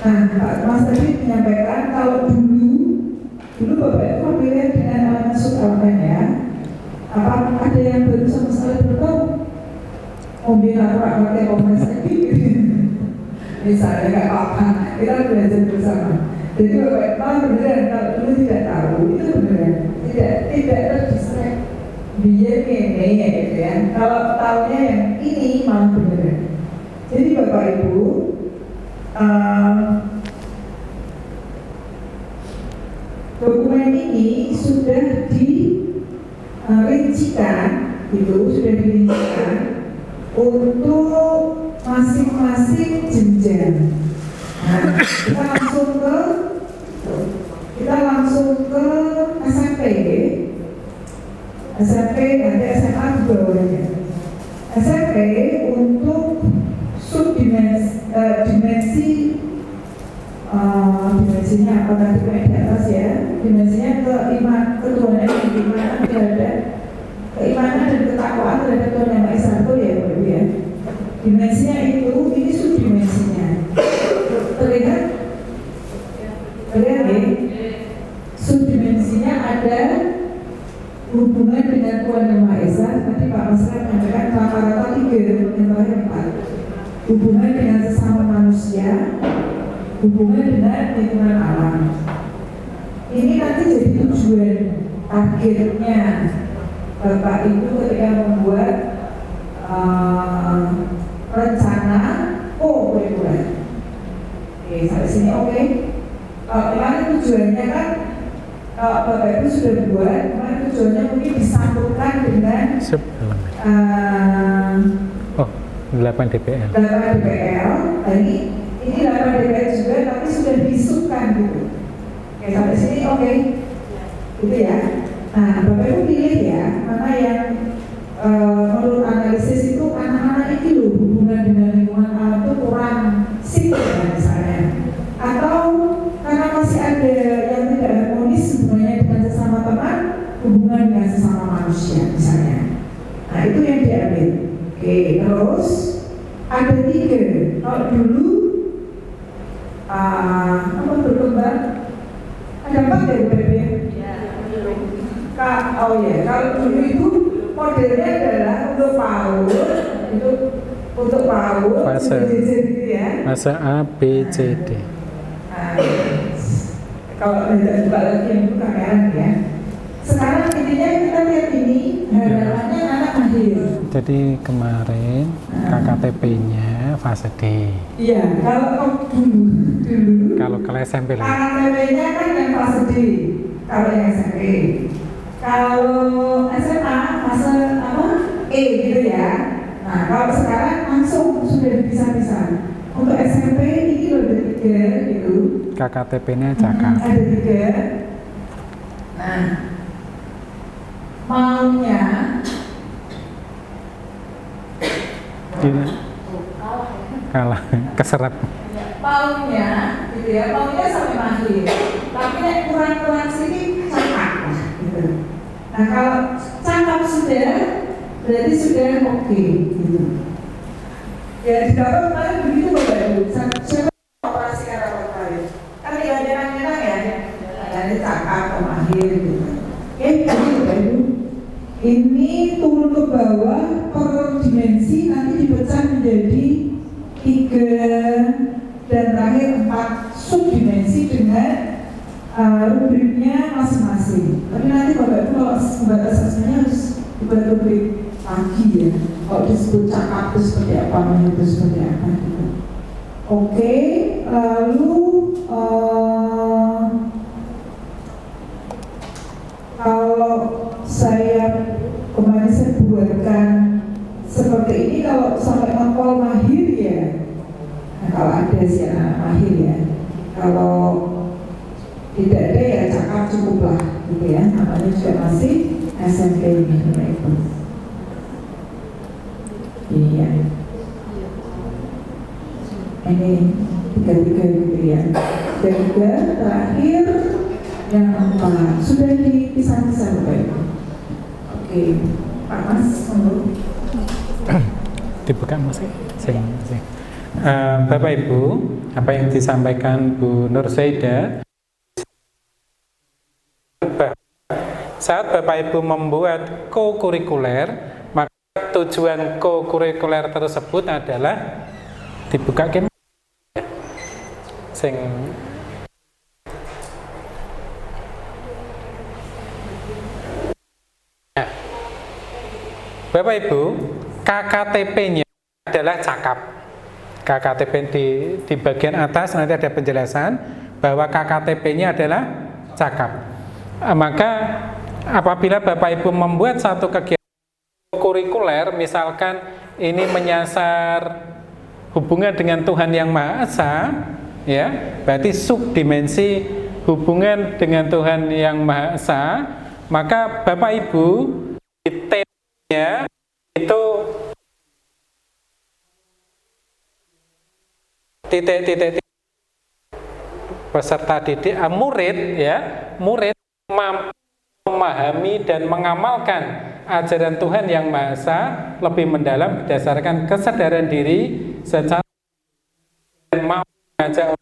Nah, Pak Mas tadi menyampaikan kalau dulu Bapak Ibu familiar dengan elemen subelemen ya. Apa ada yang baru sama sekali belum tahu? Mobil aku pakai komnas lagi. Misalnya nggak apa-apa, kita belajar bersama. Jadi Bapak Ibu beneran kalau dulu tidak tahu itu beneran tidak terdistract dia ini ya gitu ya. Kalau tahunya yang ini malah beneran. Jadi Bapak Ibu dokumen ini sudah dirincikan gitu, sudah dirincikan untuk masing-masing jenjang. Nah, kita langsung ke SMP, nanti SMA di bawahnya. SMP untuk dimensinya apa tadi di atas ya, dimensinya ketuhanan yang keimanan terhadap keimanan dan ketakwaan terhadap Tuhan Yang Maha Esa ya Bapak Ibu ya. Dimensinya itu, ini subdimensinya. Terlihat ya? Subdimensinya ada hubungan dengan Tuhan Yang Maha Esa. Tadi Pak Mas menyampaikan rata-rata 3, yang terakhir 4. Hubungan dengan sesama manusia, hubungan dengan lingkungan alam. Ini nanti jadi tujuan akhirnya Bapak Ibu ketika membuat rencana kurikuler. Oke, sampai sini oke. Kemarin tujuannya kan kalau Bapak Ibu sudah buat, kemarin tujuannya mungkin disambungkan dengan 8 DPL. 8 DPL. Tadi ini 8 DPL juga, tapi sudah disubkan gitu. Oke, sampai sini oke. Gitu ya. Nah, Bapak Ibu pilih ya, mana yang menurut analisis itu anak-anak ini loh hubungan dengan lingkungan alam itu kurang sip ya misalnya. Atau karena masih ada yang tidak harmonis hubungannya dengan sesama teman, hubungan dengan sesama manusia misalnya. Nah, itu yang diambil. Oke, terus ada 3. Kalau dulu apa berkembang ada 4 ya Bapak Ibu ya? Oh ya, kalau dulu itu modelnya adalah untuk PAUD, itu untuk PAUD, Fase. gitu ya. Fase A, B, C, D. Nah, kalau tidak buka lagi yang itu kameran ya. Sekarang intinya kita lihat ini harapannya anak akhir. Jadi kemarin KKTP-nya fase D. Iya, kalau dulu Kalau SMP lah. KKTP-nya kan yang fase D. Kalau yang SMP. Kalau SMA fase apa? E gitu ya. Nah, kalau sekarang dipisah-pisah. Untuk SMP ini loh ada 3 gitu. KKTP-nya cakap. Ada 3. Nah, maunya Gini. Kalah, keserap. maunya gitu ya, maunya sampai mahir. Tapi nek kurang-kurang sedikit cakap gitu. Nah kalau cakap sudah, berarti sudah oke gitu. Ya di dalam kemarin begitu Bapak Ibu. Siapa yang operasikan rapat kemarin? Kan tinggal nyerang-nyerang ya. Ada cakap atau mahir gitu. Jadi Bapak Ibu, ini turun ke bawah per dimensi nanti dipecah menjadi 3 dan terakhir 4 subdimensi dengan rubriknya masing-masing. Tapi nanti Bapak Ibu kalau membuat asesmennya harus dibuat rubrik lagi ya. Kalau disebut cakap itu seperti apa, itu seperti apa gitu. Oke, lalu kalau saya kemarin saya buatkan seperti ini, kalau sampai ngepol mahir ya. Nah, kalau ada sih anak mahir ya. Kalau tidak ada ya cakap cukuplah gitu ya. Namanya juga masih SMP ini itu. Iya. Ini 3 gitu ya. 3 terakhir yang 4 sudah dipisah-pisah Bapak Ibu. Oke, Pak Mas, monggo. Dibuka Mas. Bapak Ibu, apa yang disampaikan Bu Nur Zaida, saat Bapak Ibu membuat co-kurikuler, maka tujuan co-kurikuler tersebut adalah dibuka game sing nah, Bapak Ibu, KKTP-nya adalah cakap. KKTP di bagian atas nanti ada penjelasan bahwa KKTP-nya adalah cakap. Maka apabila Bapak Ibu membuat satu kegiatan kurikuler, misalkan ini menyasar hubungan dengan Tuhan Yang Maha Esa, ya, berarti subdimensi hubungan dengan Tuhan Yang Maha Esa, maka Bapak Ibu di temanya itu titik-titik peserta didik, murid ya, murid mampu memahami dan mengamalkan ajaran Tuhan Yang Maha Esa lebih mendalam berdasarkan kesadaran diri secara dan mampu mengajak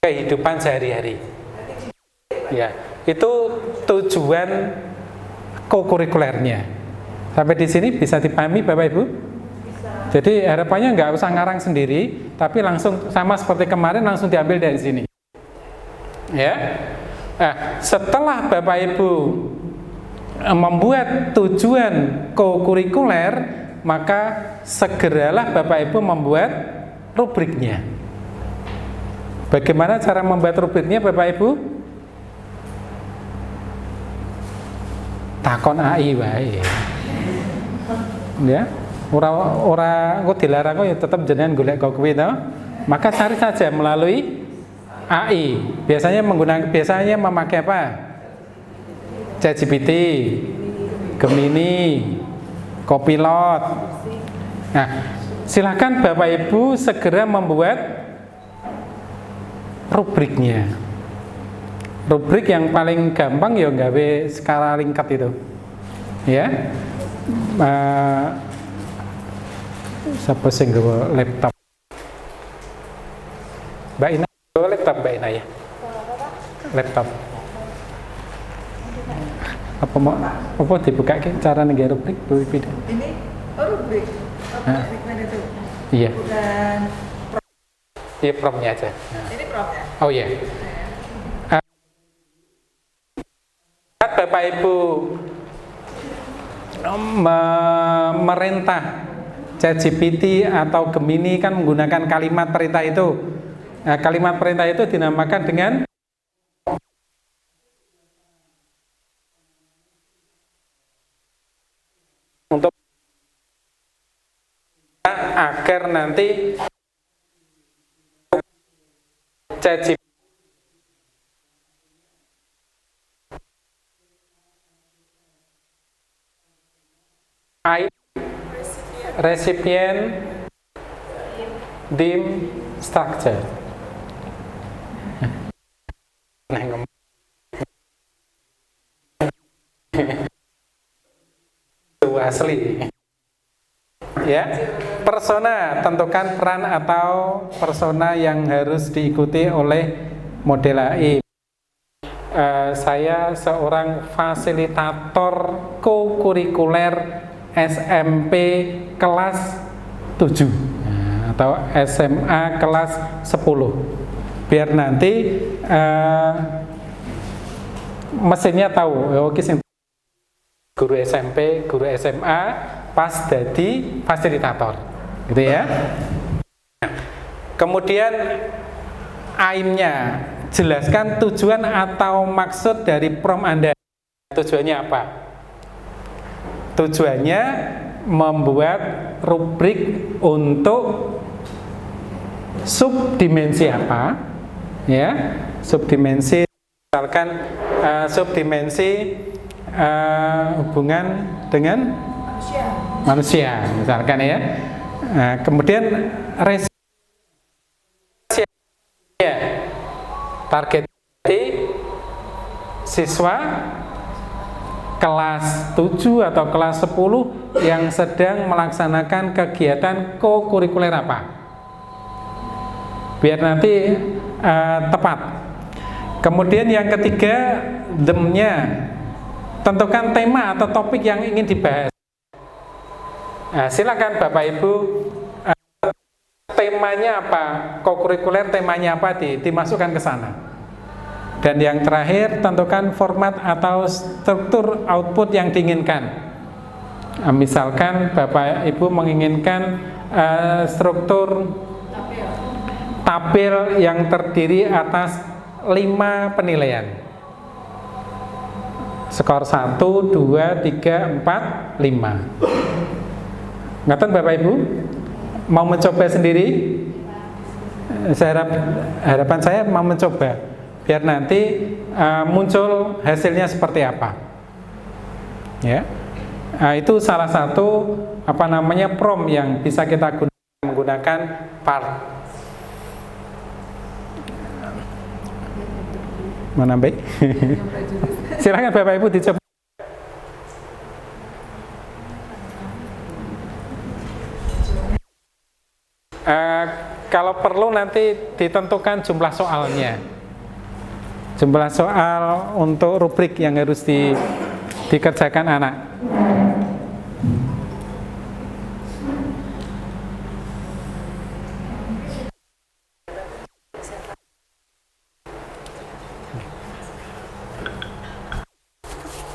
kehidupan sehari-hari. Ya, itu tujuan co-kurikulernya. Sampai di sini bisa dipahami Bapak Ibu? Jadi harapannya nggak usah ngarang sendiri, tapi langsung sama seperti kemarin langsung diambil dari sini. Ya. Nah, setelah Bapak Ibu membuat tujuan co-kurikuler, maka segeralah Bapak Ibu membuat rubriknya. Bagaimana cara membuat rubriknya Bapak Ibu? Takon AI wae. Ya. Ora kok dilarang kok ya tetap jenengan golek kok kuwi to. Maka cari saja melalui AI. Biasanya memakai apa? ChatGPT, Gemini, Copilot. Nah, silakan Bapak Ibu segera membuat rubriknya. Rubrik yang paling gampang ya gawe skala lingkat itu. Ya. Siapa sing gawe laptop? Mbak Ina, gawe laptop Mbak Ina ya? Laptop. Apa dibuka cara ngegawe rubrik Bu Ipida? Ini rubrik. Itu. Iya. Dan Iya, promnya aja. Nah. ini promnya. Oh iya. Bapak Ibu memerintah ChatGPT atau Gemini kan menggunakan kalimat perintah itu. Nah, kalimat perintah itu dinamakan dengan untuk agar nanti ChatGPT recipient dim structure. Itu asli. Ya, persona, tentukan peran atau persona yang harus diikuti oleh model AI. Saya seorang fasilitator co-kurikuler SMP kelas 7 atau SMA kelas 10. Biar nanti mesinnya tahu, oke, guru SMP, guru SMA pas jadi fasilitator, gitu ya. Kemudian aimnya, jelaskan tujuan atau maksud dari prompt Anda. Tujuannya apa? Tujuannya membuat rubrik untuk subdimensi apa? Ya, subdimensi, misalkan subdimensi hubungan dengan manusia, misalkan ya. Kemudian ya, target siswa kelas 7 atau kelas 10 yang sedang melaksanakan kegiatan co-kurikuler apa, biar nanti tepat. Kemudian yang ketiga, them-nya, tentukan tema atau topik yang ingin dibahas. Silakan Bapak Ibu, temanya apa, co-kurikuler temanya apa, dimasukkan ke sana. Dan yang terakhir, tentukan format atau struktur output yang diinginkan. Misalkan Bapak Ibu menginginkan struktur tabel yang terdiri atas 5 penilaian. Skor 1, 2, 3, 4, 5. Ngaten Bapak Ibu? Mau mencoba sendiri? Harapan saya mau mencoba, biar nanti muncul hasilnya seperti apa. Ya, itu salah satu prompt yang bisa kita gunakan menggunakan part. Mana baik? Silakan Bapak Ibu dicoba. Kalau perlu nanti ditentukan jumlah soalnya. Jumlah soal untuk rubrik yang harus dikerjakan anak.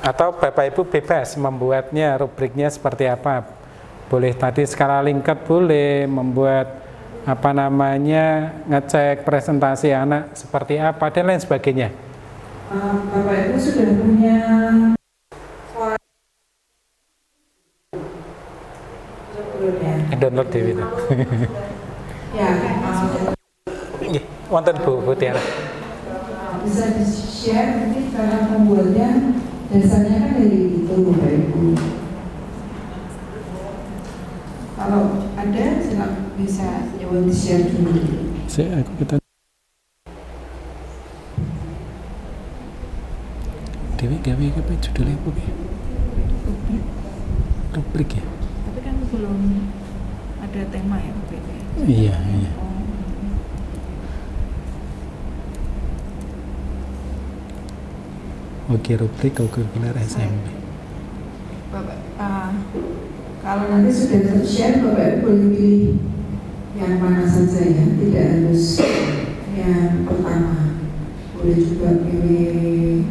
Atau Bapak Ibu bebas membuatnya, rubriknya seperti apa. Boleh tadi skala Likert, boleh membuat ngecek presentasi anak seperti apa dan lain sebagainya. Bapak Ibu sudah punya download Dewi itu. Ya, wonten Bu Tiara. bisa di-share nanti cara membuatnya. Dasarnya kan dari itu Bapak Ibu. Kalau ada silakan bisa coba di-share dulu. Kita Dewi gawe apa judulnya apa ya? Rubrik ya. Tapi kan belum ada tema ya Bapak Ibu. Iya. Oke, rubrik co-kurikuler SMP. Bapak, kalau nanti sudah ter-share, Bapak Ibu boleh pilih yang mana saja ya, tidak harus yang pertama. Boleh juga pilih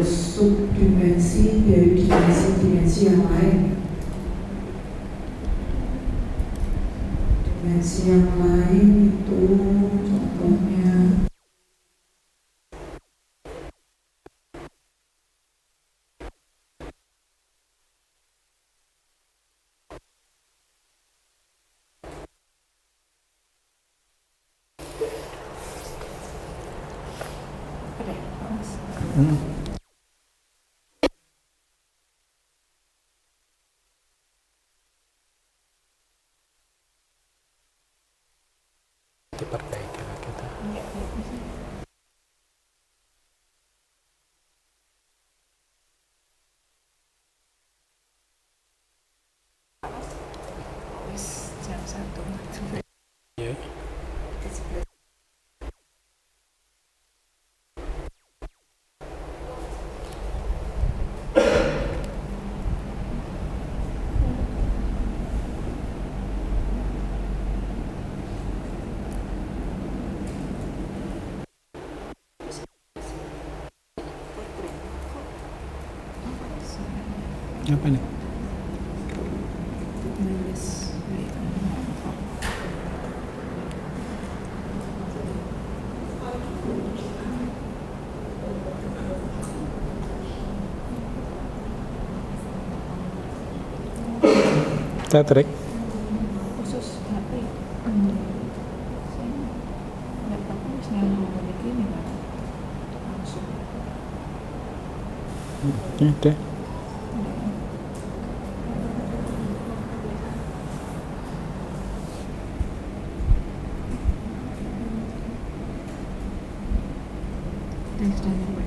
subdimensi dari dimensi yang lain. Dimensi yang lain itu contohnya Diperbaiki lagi tuh. Jam 1. Iya. Apa nih? Nulis Patrick. khusus HP. Saya nggak tahu harus nyambung begini kan. Langsung. Ini deh. Teks dan gue.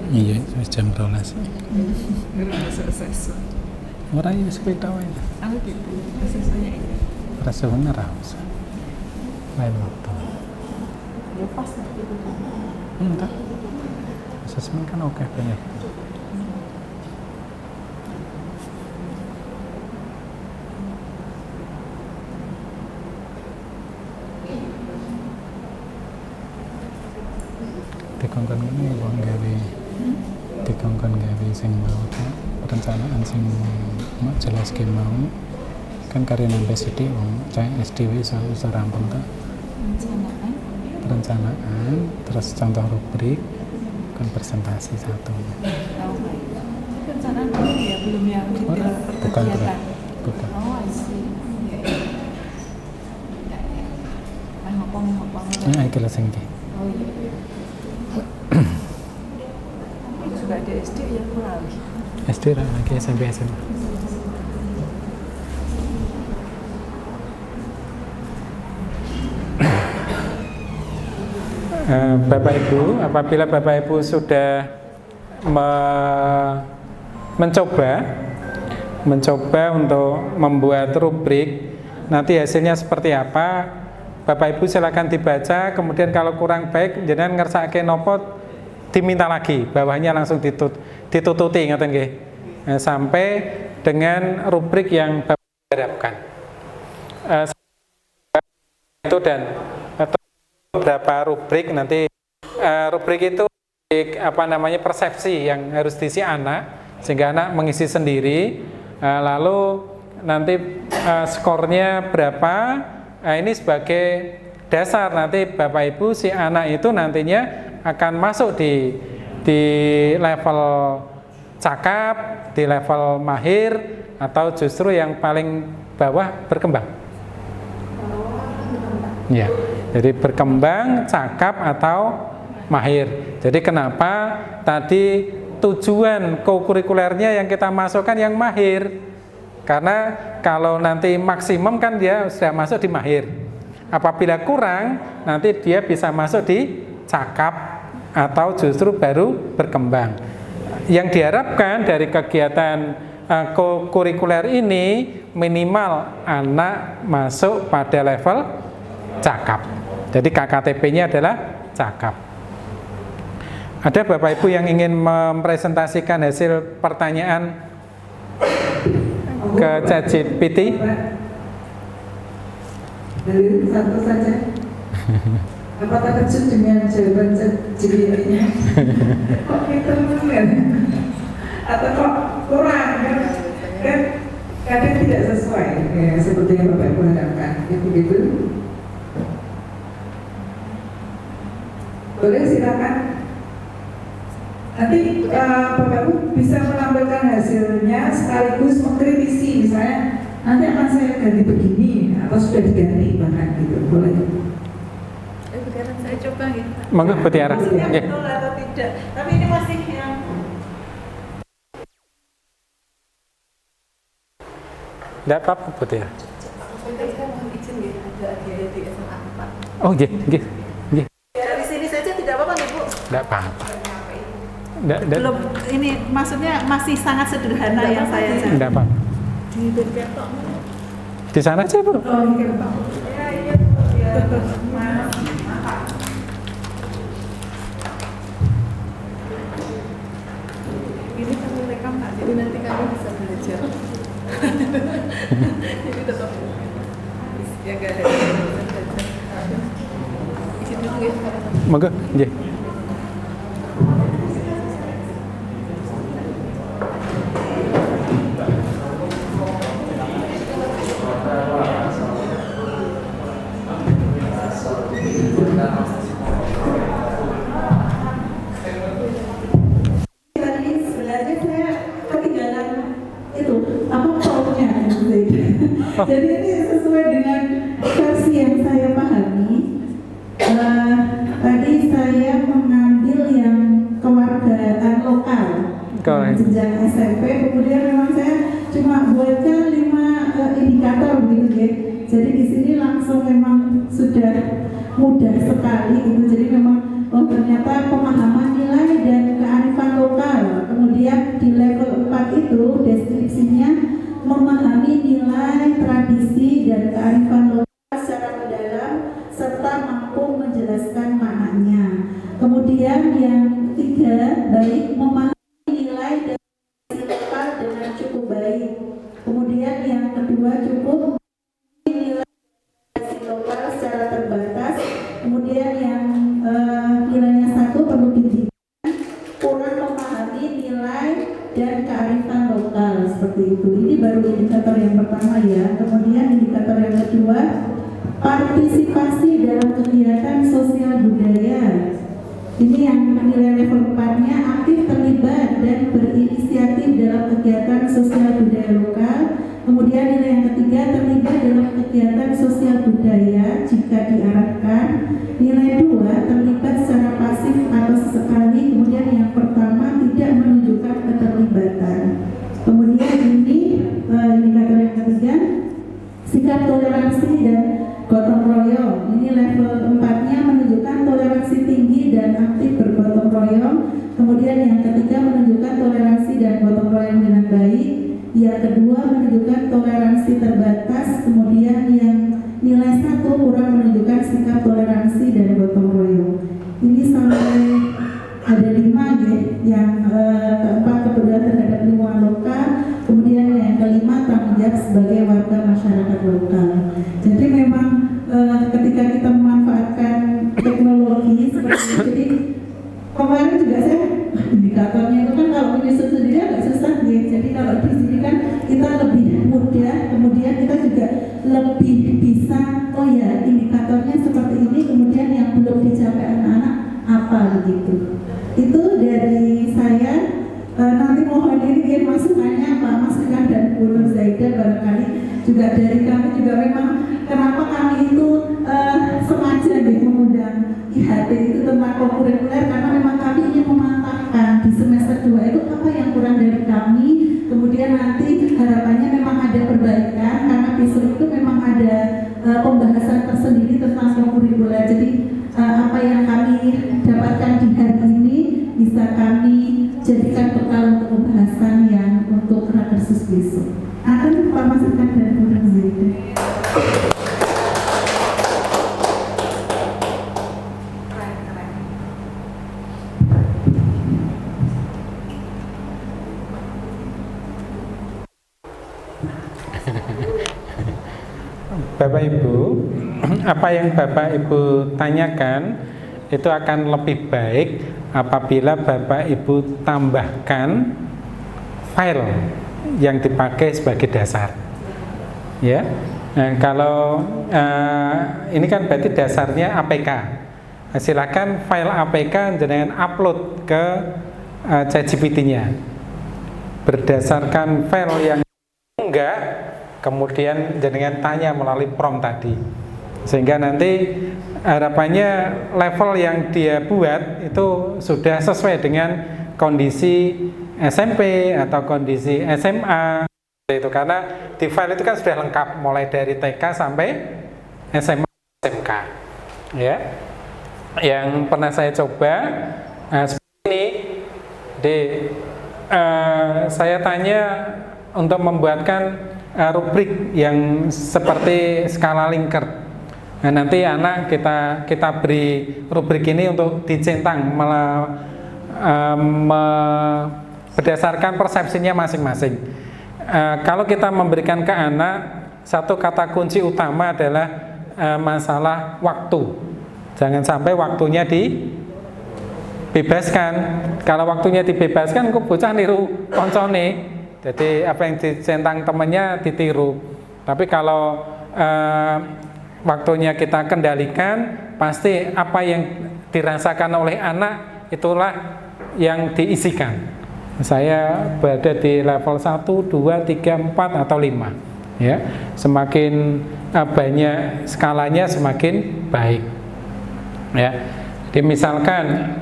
Iya, wis jam 12. Udah selesai. Ora ya sepeda wae. Aku gitu. Selesainya ini. Rasa bener usah. Lain waktu. Ya pas nanti itu. Enggak. Asesmen kan oke banyak. Dikongkon ngene wong gawe dikongkon gawe sing mau perencanaan sing mau jelas ke mau kan karya sampai sithik wong cah SDW iso rampung ta Perencanaan. perencanaan terus contoh rubrik kan presentasi satu. Oh baik. Perencanaan belum ya, belum yang Ora, detail bukan kegiatan. bukan. Oh, I see. Main ngopong-ngopong. Ini iki lho sing iki. Oh iya. Ini juga ada SD ya kurang. SD ra lagi SMP SMA. Bapak Ibu, apabila Bapak Ibu sudah mencoba untuk membuat rubrik, nanti hasilnya seperti apa? Bapak Ibu silakan dibaca. Kemudian kalau kurang baik, jenengan ngersake nopo diminta lagi, bawahnya langsung ditututi, ngaten nggih. Sampai dengan rubrik yang Bapak harapkan. Itu dan beberapa rubrik nanti rubrik itu persepsi yang harus diisi anak sehingga anak mengisi sendiri, lalu nanti skornya berapa, ini sebagai dasar nanti Bapak Ibu si anak itu nantinya akan masuk di level cakap, di level mahir, atau justru yang paling bawah berkembang. Ya. Jadi berkembang, cakap, atau mahir. Jadi kenapa tadi tujuan kokurikulernya yang kita masukkan yang mahir? Karena kalau nanti maksimum kan dia sudah masuk di mahir. Apabila kurang, nanti dia bisa masuk di cakap atau justru baru berkembang. Yang diharapkan dari kegiatan kokurikuler ini minimal anak masuk pada level cakap. Jadi KKTP-nya adalah cakap. Ada Bapak Ibu yang ingin mempresentasikan hasil pertanyaan ke ChatGPT? Dari satu saja. Apakah terkejut dengan jawaban ChatGPT-nya? Kok itu benar? Atau kok kurang kan? kadang tidak sesuai seperti yang Bapak Ibu harapkan, begitu. Boleh silakan. Nanti Bapak Ibu bisa menampilkan hasilnya sekaligus mengkritisi, misalnya nanti akan saya ganti begini atau sudah diganti bahkan gitu, boleh. Saya coba gitu. Monggo Bu Tiara. Maksudnya Nggih. Betul atau tidak? Tapi ini masih yang Enggak apa-apa Bu Tiara. Saya mohon izin ya, ada agenda di SMA 4. Oh, nggih, nggih. Nggih. dari sini saja tidak apa-apa nih Bu. Enggak apa-apa. Enggak Belum, ini maksudnya masih sangat sederhana yang saya cari. enggak apa-apa. Di Berketok. Di sana aja, Bu. Oh, iya Pak. Ya, iya Bu. Ya, Mas. Ini kami rekam Pak, jadi nanti kami bisa belajar. Jadi tetap ya gak ada yang bisa belajar. Izin dulu ya Pak. Monggo, nggih. Tadi sebenarnya saya ketinggalan itu apa formnya gitu. Jadi ini sesuai dengan versi yang saya pahami. Tadi saya mengambil yang kewargaan lokal jenjang SMP, kemudian memang saya cuma buatkan 5 indikator gitu ya. Jadi di sini langsung memang sudah mudah sekali gitu. Jadi memang ternyata pemahaman nilai dan kearifan lokal. Kemudian di level 4 itu deskripsinya memahami nilai, tradisi dan kearifan lokal secara mendalam serta mampu menjelaskan maknanya. Kemudian yang ketiga, baik memahami nilai dan tradisi lokal dengan cukup baik. Kemudian yang kedua, cukup nilai tradisi lokal secara terbatas. Kemudian yang nilainya 1 perlu ditingkatkan, kurang memahami nilai dan kearifan lokal seperti itu. Ini baru indikator yang pertama ya. Kemudian indikator yang kedua, partisipasi dalam kegiatan sosial budaya. Ini yang nilai level 4-nya, aktif terlibat dan berinisiatif dalam kegiatan sosial budaya lokal. Kemudian nilai yang ketiga, terlibat dalam kegiatan sosial budaya jika diarahkan. Nilai 2, terlibat secara pasif atau sesekali. Kemudian yang pertama, tidak menunjukkan keterlibatan. Kemudian ini indikator yang ketiga, sikap toleransi dan gotong royong. Ini level 4-nya menunjukkan toleransi tinggi dan aktif bergotong royong. Kemudian yang ketiga menunjukkan toleransi dan gotong royong dengan baik. Yang kedua menunjukkan toleransi terbatas. Kemudian yang nilai 1 kurang menunjukkan sikap toleransi dan gotong royong. Ini sampai ada 5 ya. Yang keempat kepedulian terhadap lingkungan lokal. Kemudian yang kelima tanggung jawab sebagai warga masyarakat lokal. Jadi memang ketika kita memanfaatkan teknologi seperti itu, jadi kemarin juga saya indikatornya itu kan kalau menyusun sendiri agak susah ya. Jadi kalau di sini kan kita lebih mudah, kemudian kita juga lebih bisa, oh ya indikatornya seperti ini, kemudian yang belum dicapai anak-anak apa begitu. Itu dari saya. Nanti mohon ini dia masukannya Pak Mas Rikan dan Bu Nur Zaidah, barangkali juga dari kami juga memang kenapa kami itu sengaja mengundang IHT itu tentang kokurikuler, karena memang kami ingin memantapkan di semester 2 itu apa yang kurang dari kami. Kemudian nanti harapannya memang ada perbaikan, karena besok itu memang ada pembahasan tersendiri tentang kokurikuler. Jadi apa yang kami dapatkan di hari ini bisa kami jadikan bekal untuk pembahasan yang untuk rakersus besok. Akan Pak Mas Rikan dan Bu Nur Zaidah. Bapak Ibu, apa yang Bapak Ibu tanyakan itu akan lebih baik apabila Bapak Ibu tambahkan file yang dipakai sebagai dasar. Ya, nah, kalau ini kan berarti dasarnya APK. Silakan file APK dengan upload ke ChatGPT-nya. Berdasarkan file yang enggak, kemudian jenengan tanya melalui prompt tadi, sehingga nanti harapannya level yang dia buat itu sudah sesuai dengan kondisi SMP atau kondisi SMA itu, karena di file itu kan sudah lengkap mulai dari TK sampai SMA SMK ya. Yang pernah saya coba seperti ini saya tanya untuk membuatkan rubrik yang seperti skala Likert. Nah, nanti anak kita beri rubrik ini untuk dicentang berdasarkan persepsinya masing-masing. Kalau kita memberikan ke anak, satu kata kunci utama adalah masalah waktu. Jangan sampai waktunya dibebaskan. Kalau waktunya dibebaskan, kok bocah niru koncone. Jadi apa yang dicentang temannya ditiru. Tapi kalau waktunya kita kendalikan, pasti apa yang dirasakan oleh anak itulah yang diisikan. Saya berada di level 1, 2, 3, 4 atau 5 ya. Semakin banyak skalanya semakin baik ya. Jadi misalkan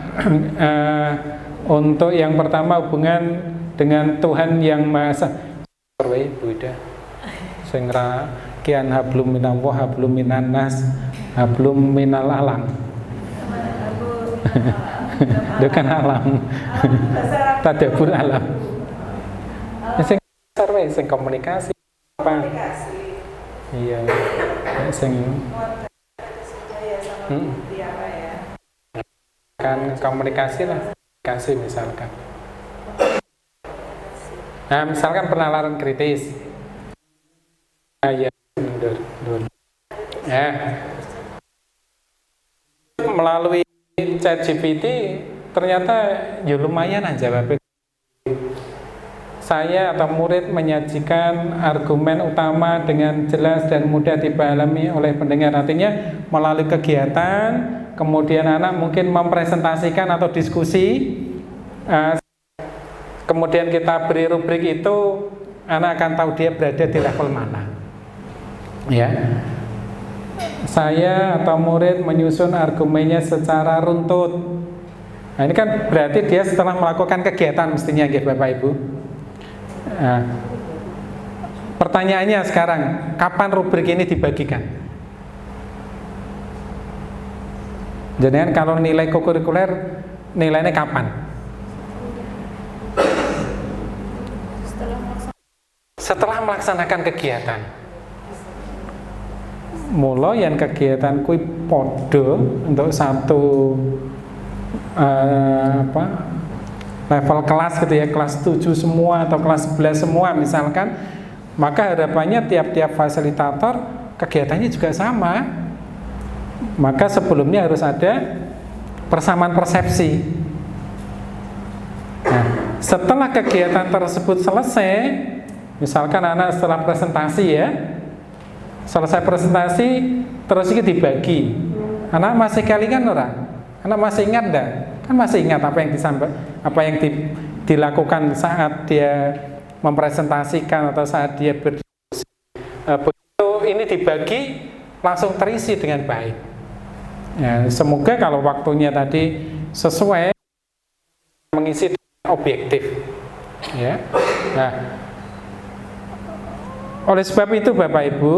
untuk yang pertama hubungan dengan Tuhan yang Maha Esa. Bu Ida sing ra kian hablum minallah hablum minannas hablum minal alam. Itu kan alam. Tadabbur alam. Sing sarwe sing komunikasi apa? Iya. Sing kan komunikasi lah. Komunikasi misalkan. Nah, misalkan penalaran kritis. Ya, mundur. Ya. Melalui ChatGPT ternyata ya lumayan aja jawabnya. Saya atau murid menyajikan argumen utama dengan jelas dan mudah dipahami oleh pendengar. Artinya melalui kegiatan, kemudian anak mungkin mempresentasikan atau diskusi, kemudian kita beri rubrik itu, anak akan tahu dia berada di level mana. Ya. Saya atau murid menyusun argumennya secara runtut. Nah, ini kan berarti dia setelah melakukan kegiatan mestinya, Bapak Ibu. Nah, pertanyaannya sekarang, kapan rubrik ini dibagikan? Jadi kan kalau nilai kokurikuler, nilainya kapan? Setelah melaksanakan kegiatan. Mulai yang kegiatan kui podo untuk satu level kelas gitu ya, kelas 7 semua atau kelas 11 semua misalkan, maka harapannya tiap-tiap fasilitator kegiatannya juga sama. Maka sebelumnya harus ada persamaan persepsi. Nah, setelah kegiatan tersebut selesai, misalkan anak setelah presentasi ya, selesai presentasi terus ini dibagi. Anak masih kelingan ora? Anak masih ingat enggak? Kan masih ingat apa yang dilakukan saat dia mempresentasikan atau saat dia berdiskusi. Begitu ini dibagi langsung terisi dengan baik. Ya, semoga kalau waktunya tadi sesuai mengisi dengan objektif. Ya. Nah, oleh sebab itu Bapak Ibu,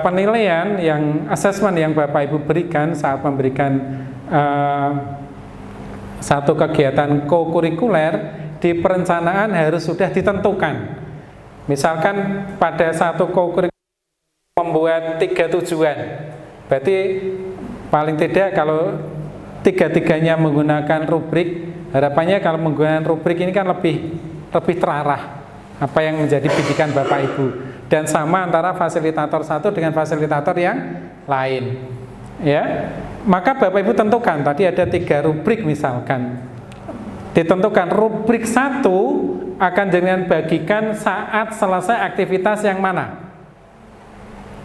penilaian yang asesmen yang Bapak Ibu berikan saat memberikan satu kegiatan kokurikuler di perencanaan harus sudah ditentukan. Misalkan pada satu kokurikuler membuat 3 tujuan, berarti paling tidak kalau tiga-tiganya menggunakan rubrik, harapannya kalau menggunakan rubrik ini kan lebih terarah apa yang menjadi bidikan Bapak Ibu, dan sama antara fasilitator satu dengan fasilitator yang lain ya. Maka Bapak Ibu tentukan, tadi ada 3 rubrik misalkan, ditentukan rubrik 1 akan jenengan bagikan saat selesai aktivitas yang mana?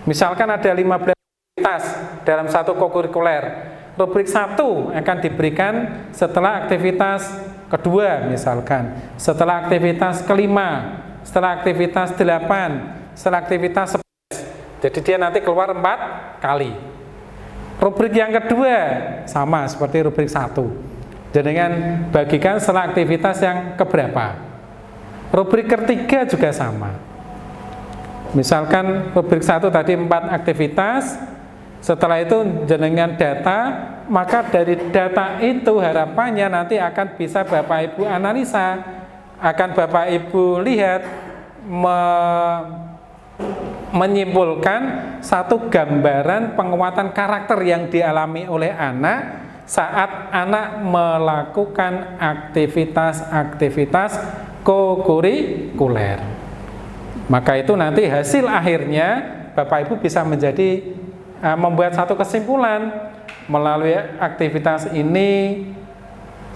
Misalkan ada 15 aktivitas dalam satu kokurikuler. Rubrik 1 akan diberikan setelah aktivitas kedua misalkan, setelah aktivitas kelima, setelah aktivitas 8, setelah aktivitas 11. Jadi dia nanti keluar 4 kali. Rubrik yang kedua sama seperti rubrik 1. Jenengan bagikan setelah aktivitas yang keberapa. Rubrik ketiga juga sama. Misalkan rubrik 1 tadi 4 aktivitas, setelah itu jenengan data, maka dari data itu harapannya nanti akan bisa Bapak Ibu analisa, akan Bapak Ibu lihat, menyimpulkan satu gambaran penguatan karakter yang dialami oleh anak saat anak melakukan aktivitas-aktivitas kokurikuler. Maka itu nanti hasil akhirnya Bapak Ibu bisa menjadi membuat satu kesimpulan melalui aktivitas ini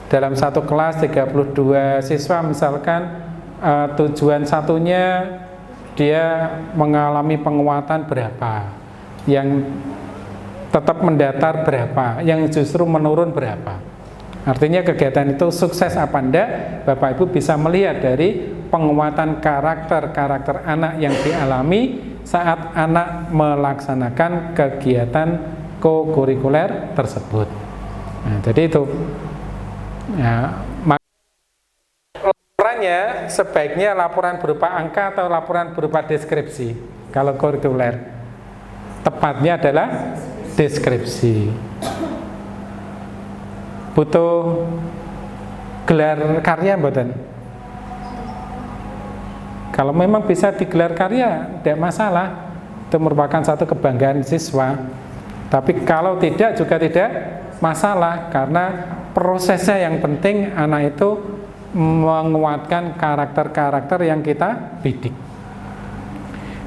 dalam satu kelas 32 siswa misalkan, tujuan satunya dia mengalami penguatan berapa, yang tetap mendatar berapa, yang justru menurun berapa. Artinya kegiatan itu sukses apa enggak, Bapak Ibu bisa melihat dari penguatan karakter anak yang dialami saat anak melaksanakan kegiatan kokurikuler tersebut. Nah, jadi itu ya, laporannya sebaiknya laporan berupa angka atau laporan berupa deskripsi. Kalau kurikuler tepatnya adalah deskripsi. Butuh gelar karya mboten? Kalau memang bisa digelar karya, tidak masalah. Itu merupakan satu kebanggaan siswa. Tapi kalau tidak juga tidak masalah, karena prosesnya yang penting anak itu menguatkan karakter-karakter yang kita bidik.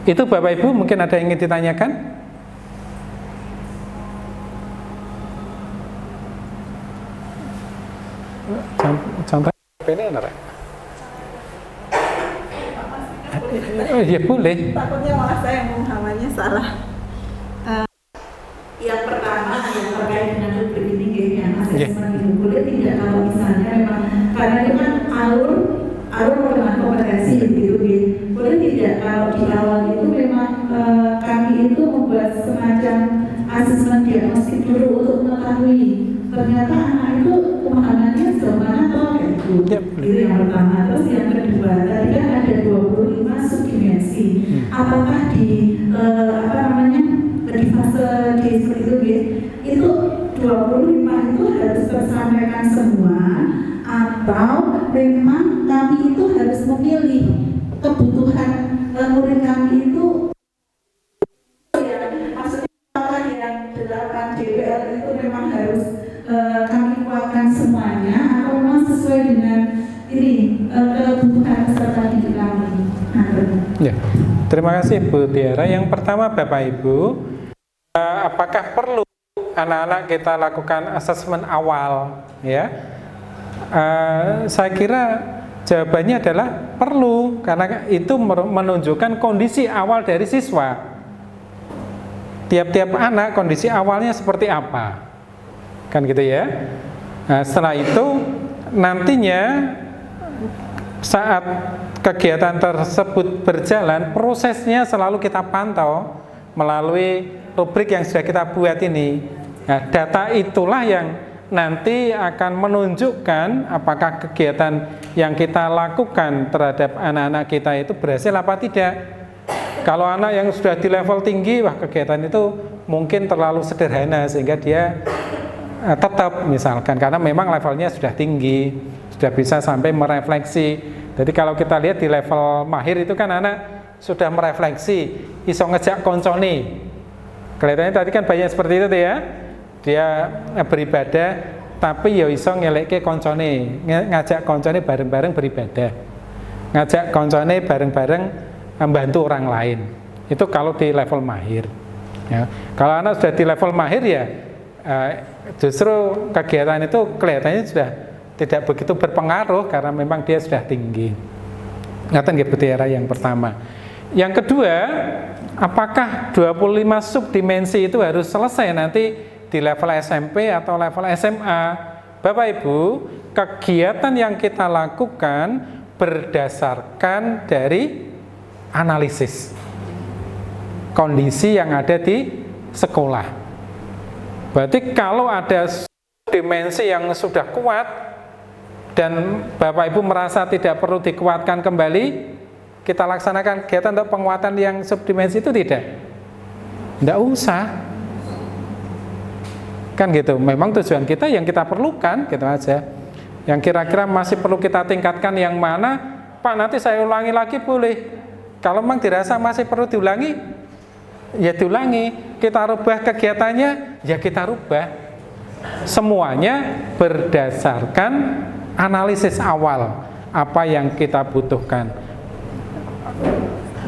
Itu Bapak Ibu mungkin ada yang ingin ditanyakan? Contoh ini ada? Ya boleh. Takutnya malah saya yang memahaminya salah. Yang pertama yang terkait dengan rubrik ini yang asesmen itu boleh tidak kalau misalnya memang karena itu kan alur dengan kompetensi gitu, boleh tidak kalau di awal itu memang kami itu membuat semacam asesmen diagnostik dulu untuk mengetahui ternyata anak itu pemahamannya sejauh mana atau kayak itu. Itu yang pertama. Terus yang kedua, tadi kan ada 25 subdimensi. Apakah di di fase D seperti itu 25 itu harus tersampaikan semua atau memang kami itu harus memilih kebutuhan murid kami itu ya, maksudnya apakah yang 8 DPL itu memang harus kami kuatkan semuanya atau memang sesuai dengan ini kebutuhan peserta didik kami. Ya, terima kasih Bu Tiara. Yang pertama Bapak Ibu, apakah perlu anak-anak kita lakukan asesmen awal? Ya, saya kira jawabannya adalah perlu, karena itu menunjukkan kondisi awal dari siswa. Tiap-tiap anak kondisi awalnya seperti apa, kan gitu ya. Nah, setelah itu nantinya saat kegiatan tersebut berjalan, prosesnya selalu kita pantau melalui rubrik yang sudah kita buat ini. Nah, data itulah yang nanti akan menunjukkan apakah kegiatan yang kita lakukan terhadap anak-anak kita itu berhasil apa tidak. Kalau anak yang sudah di level tinggi, wah kegiatan itu mungkin terlalu sederhana sehingga dia tetap misalkan, karena memang levelnya sudah tinggi, sudah bisa sampai merefleksi. Jadi kalau kita lihat di level mahir itu kan anak sudah merefleksi, iso ngejak koncone. Kelihatannya tadi kan banyak seperti itu ya. Dia beribadah tapi ya iso ngelekke koncone, ngajak koncone bareng-bareng beribadah. Ngajak koncone bareng-bareng membantu orang lain. Itu kalau di level mahir. Ya. Kalau anak sudah di level mahir ya justru kegiatan itu kelihatannya sudah tidak begitu berpengaruh karena memang dia sudah tinggi. Ngaten nggih Mutiara yang pertama. Yang kedua, apakah 25 subdimensi itu harus selesai nanti di level SMP atau level SMA? Bapak Ibu, kegiatan yang kita lakukan berdasarkan dari analisis kondisi yang ada di sekolah. Berarti kalau ada dimensi yang sudah kuat dan Bapak Ibu merasa tidak perlu dikuatkan kembali, kita laksanakan kegiatan untuk penguatan yang subdimensi itu tidak usah kan gitu. Memang tujuan kita yang kita perlukan gitu aja, yang kira-kira masih perlu kita tingkatkan yang mana, Pak nanti saya ulangi lagi boleh. Kalau memang dirasa masih perlu diulangi, ya diulangi. Kita rubah kegiatannya, ya kita rubah. Semuanya berdasarkan analisis awal apa yang kita butuhkan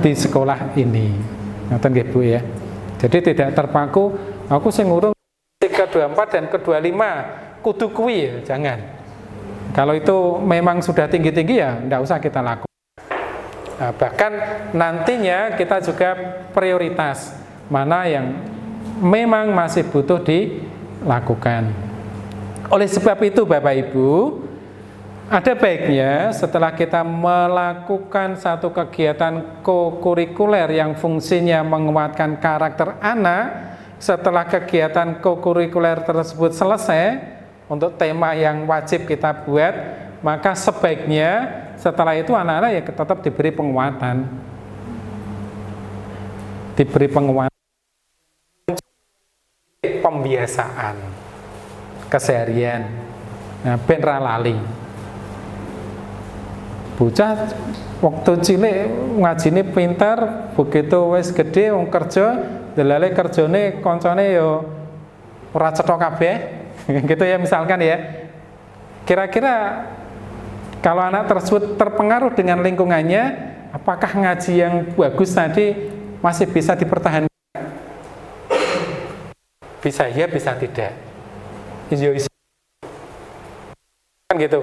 di sekolah ini. Ngoten nggih Bu ya. Jadi tidak terpaku aku sing ngurung ke-24 dan ke-25 kudu kuwi ya, jangan. Kalau itu memang sudah tinggi-tinggi ya enggak usah kita lakukan. Nah, bahkan nantinya kita juga prioritas mana yang memang masih butuh dilakukan. Oleh sebab itu Bapak Ibu, ada baiknya setelah kita melakukan satu kegiatan kokurikuler yang fungsinya menguatkan karakter anak, setelah kegiatan kokurikuler tersebut selesai untuk tema yang wajib kita buat, maka sebaiknya setelah itu anak-anak ya tetap diberi penguatan. Diberi penguatan pembiasaan keseharian. Nah, ben ra lali. Bocah waktu cilik ngajine pinter, begitu wis gede wong kerja, delale kerjane koncone ya ora cetha kabeh. Gitu ya misalkan ya. Kira-kira kalau anak tersebut terpengaruh dengan lingkungannya, apakah ngaji yang bagus tadi masih bisa dipertahankan? Bisa ya, bisa tidak. Kan gitu.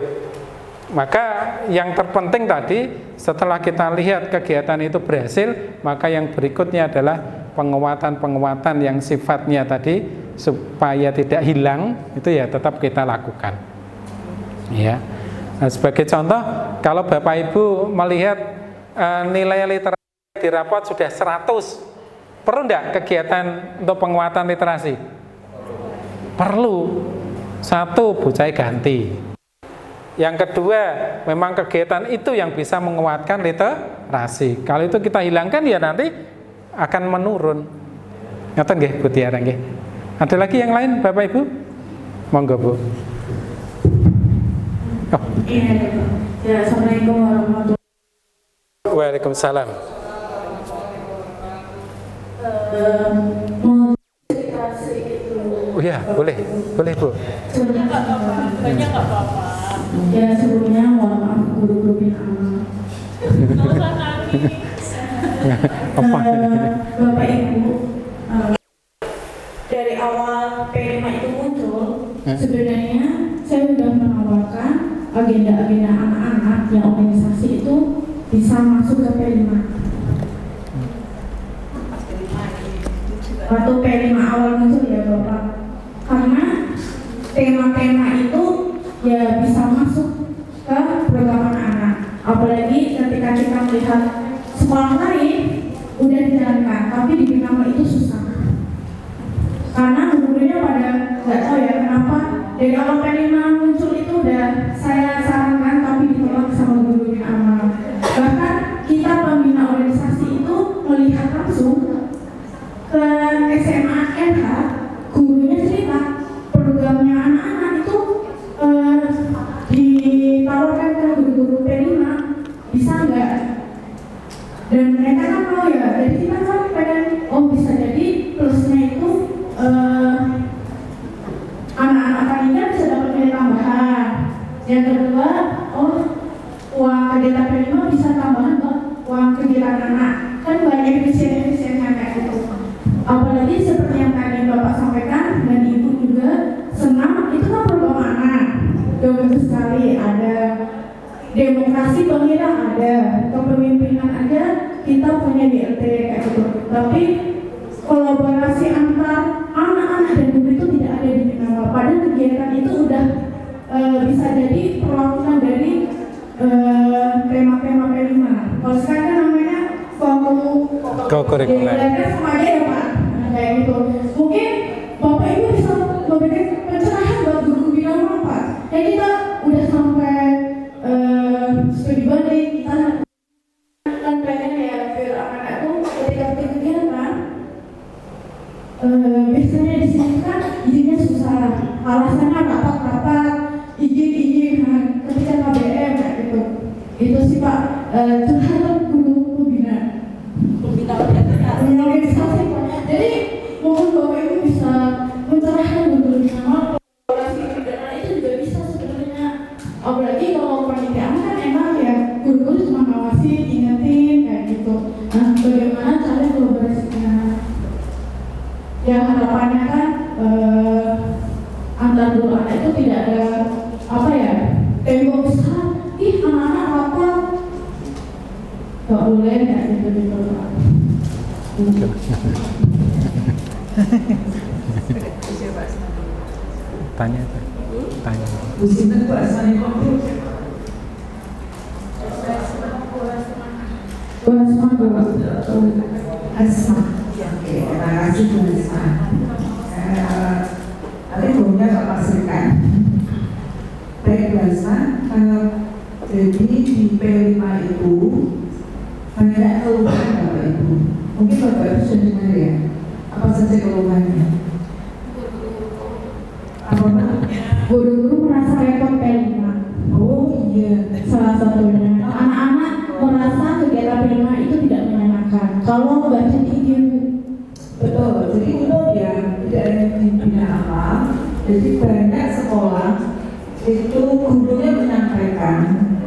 Maka yang terpenting tadi setelah kita lihat kegiatan itu berhasil, maka yang berikutnya adalah penguatan-penguatan yang sifatnya tadi supaya tidak hilang, itu ya tetap kita lakukan. Ya. Nah, sebagai contoh, kalau Bapak Ibu melihat nilai literasi di rapot sudah 100, perlu enggak kegiatan untuk penguatan literasi? Perlu. Satu, bocah ganti. Yang kedua, memang kegiatan itu yang bisa menguatkan literasi. Kalau itu kita hilangkan ya nanti akan menurun. Ngoten nggih Bu Tiara nggih. Ada lagi yang lain Bapak Ibu? Monggo Bu. Oh. Iya, ya, Assalamualaikum warahmatullahi wabarakatuh. Waalaikumsalam. Mau cerita sedikit dulu. Oh ya, boleh Bu. Banyak nggak apa-apa. Ya sebelumnya mohon maaf guru-guru bintang. Nggak usah nangis. Bapak Ibu, dari awal P5 itu muncul, sebenarnya saya sudah menawarkan agenda-agenda anak-anak yang organisasi itu bisa masuk ke P5. Waktu P5 awal muncul ya Bapak, karena tema-tema itu ya bisa masuk ke program anak-anak. Apalagi ketika kita melihat sekolah lain udah dijalankan, tapi di Bintama itu susah. Karena gurunya pada nggak tahu ya kenapa dari awal P5 muncul itu udah saya sarankan tapi ditolak sama guru Bintama. Bahkan kita pembina organisasi itu melihat langsung ke SMA NH, gurunya cerita programnya anak-anak itu ditawarkan ke guru-guru P5 bisa nggak? Dan mereka kan mau ya, jadi kita kan pengen bisa jadi plusnya itu anak-anak panitia bisa dapat nilai tambahan. Yang kedua, uang kegiatan P5 bisa tambahan buat uang kegiatan anak. Kan banyak efisien-efisiennya kayak gitu. Apalagi seperti yang tadi Bapak sampaikan dan Ibu juga, senam itu kan program anak. Bagus sekali, ada demokrasi pemilihan, ada Co-curricular. Kan sama aja ya Pak, nah, kayak gitu. Mungkin Bapak Ibu bisa memberikan pencerahan buat guru pembina Pak. Ya kita udah sampai studi banding, kita kan pengen ya biar anak-anak tuh ketika kegiatan biasanya di sini kan izinnya susah, alasannya rapat-rapat, izin ketika KBM kayak gitu. Itu sih Pak, curhatan guru pembina organisasi Pak. Jadi mohon Bapak Ibu bisa mencerahkan guru pembina kolaborasi pidana itu juga bisa sebenarnya. Apalagi kalau panitiaan kan emang ya guru-guru cuma ngawasi, ingetin kayak gitu. Nah, bagaimana cara kolaborasinya? Ya harapannya kan antar guru anak itu tidak ada apa ya tembok besar. Ih anak-anak apa? Gak boleh kayak gitu Pak. Tanya. Bu Sinten Bu Asmani kok Bu? Asma. Oke, terima kasih Bu Asma. Nanti gurunya Pak pastikan. Baik Bu Asma, jadi di P5 itu banyak keluhan Bapak Ibu. Mungkin Bapak Ibu sudah dengar ya. Apa saja keluhannya? Apa Pak? Guru-guru merasa repot P5. Oh iya. Salah satunya anak-anak merasa kegiatan P5 itu tidak menyenangkan. Kalau baca di game Betul, jadi umum ya, tidak hanya di bina apa. Jadi banyak sekolah itu gurunya menyampaikan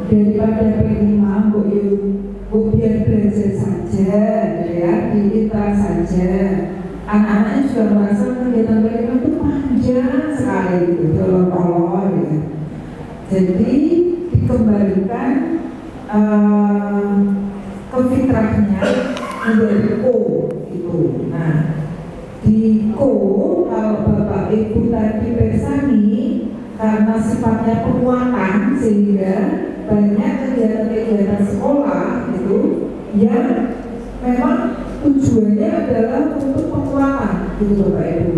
daripada P5 bu biar belajar saja, ya, diintar saja. Anak-anaknya juga merasa kegiatan P5 itu panjang sekali, gitu, tolong-tolong, ya. Jadi dikembalikan ke fitrahnya menjadi gitu. Nah, di kalau Bapak Ibu tadi persani karena sifatnya penguatan sehingga banyak kegiatan-kegiatan sekolah itu yang memang tujuannya adalah untuk penguatan gitu Bapak Ibu,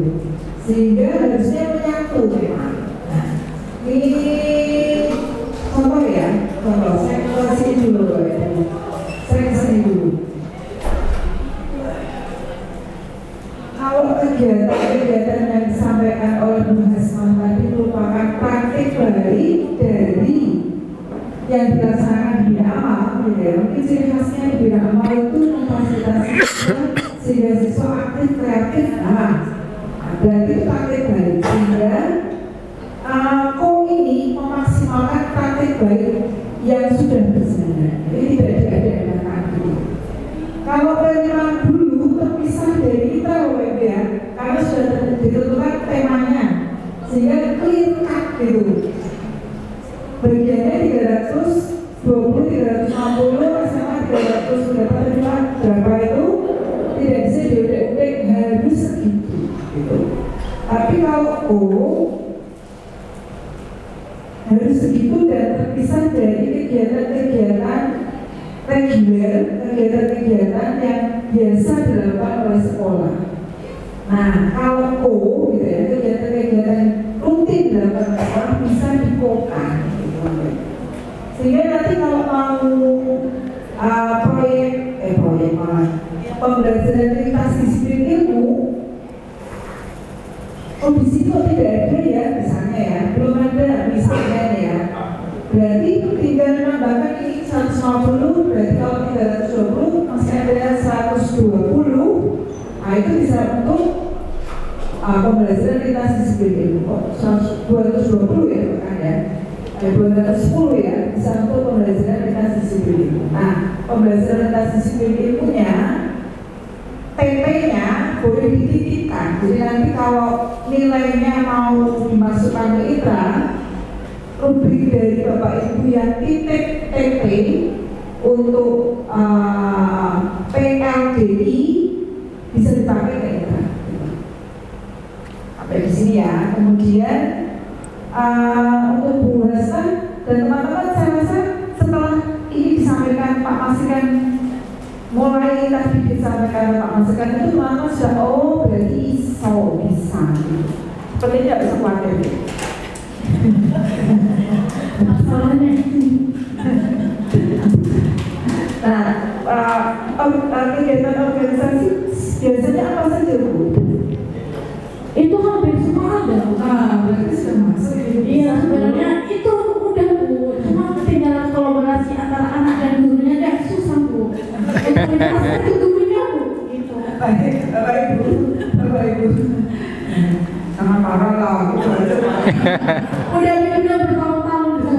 sehingga harusnya menyatu memang. Nah, ini contoh ya, contoh saya kasih dulu Bapak Ibu, saya kesini dulu. Kalau kegiatan-kegiatan yang disampaikan oleh Bu Hasman tadi merupakan praktik dari yang dilaksanakan di bina amal, ya. Mungkin ciri khasnya di bina amal itu memfasilitasi sehingga siswa aktif kreatif. Nah, berarti itu praktik baik sehingga ini memaksimalkan praktik baik yang sudah berjalan. Jadi tidak diadakan gitu. Kalau P5 dulu terpisah dari kita ya, karena sudah ditentukan temanya sehingga clear cut gitu. Bagiannya 320, 350, SMA 300 berapa itu tidak bisa diudik-udik harus segitu gitu. Tapi kalau harus segitu dan terpisah dari kegiatan-kegiatan reguler, kegiatan-kegiatan yang biasa dilakukan oleh sekolah. Nah, kalau gitu ya, kegiatan-kegiatan rutin dilakukan oleh sekolah bisa dikokan, gitu. Sehingga nanti kalau mau proyek pembelajaran lintas disiplin ilmu, di situ tidak ada ya, misalnya ya, belum ada misalnya ya. Berarti tinggal menambahkan ini 150, berarti kalau 320 masih ada 120. Nah itu bisa untuk pembelajaran lintas disiplin ilmu. 220 ya kan ya, 210 ya bisa untuk pembelajaran lintas disiplin ilmu. Nah pembelajaran lintas disiplin ilmunya TP-nya boleh dititipkan. Jadi nanti kalau nilainya mau dimasukkan ke ITRA, rubrik dari Bapak Ibu yang titik TP untuk PLDI bisa dipakai ke ITRA. Sampai di sini ya. Kemudian untuk Bu Hasan dan teman-teman, saya rasa setelah ini disampaikan Pak Masikan mulai tadi disampaikan Pak Maskan itu mama sudah berarti bisa gitu. Seperti tidak bisa khawatir gitu. Masalahnya kegiatan organisasi biasanya apa saja Bu? itu hampir semua ada. Berarti sudah masuk gitu. Iya, sebenarnya itu mudah Bu, cuma ketinggalan kolaborasi antara anak dan gurunya agak susah Bu. Komunikasi itu gurunya Bu, gitu. Baik, Bapak Ibu. Sama parah lah, gitu aja Pak. Udah bertahun-tahun gitu.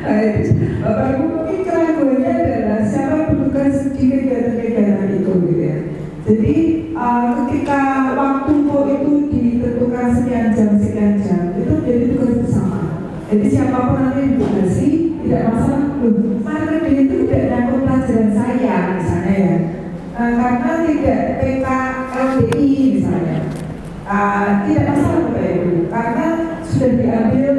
Baik, Bapak Ibu mungkin keraguannya adalah siapa yang bertugas di kegiatan-kegiatan itu gitu ya. Jadi ketika waktu itu ditentukan sekian jam itu menjadi tugas bersama. Jadi siapapun nanti yang ditugasi tidak masalah. Materi itu tidak nyangkut pelajaran saya misalnya ya. Karena tidak PKLBI misalnya. Tidak masalah Bapak Ibu, karena sudah diambil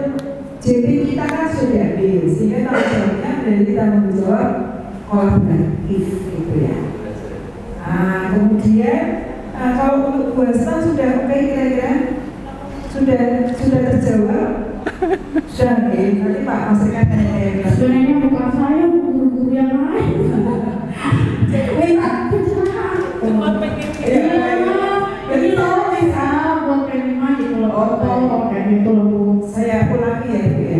JP kita kan sudah diambil, sehingga tanggung jawabnya dari kita menjawab kolaboratif gitu ya. Kemudian kalau untuk buasan sudah oke kira-kira sudah terjawab. Sudah nanti Pak Masrikan tanya. Sebenarnya bukan saya, guru-guru yang lain. Minta pencerahan. Jadi tolong bisa buat penerima gitu loh. Tolong kayak gitu loh Bu. Saya ulangi ya Bu ya.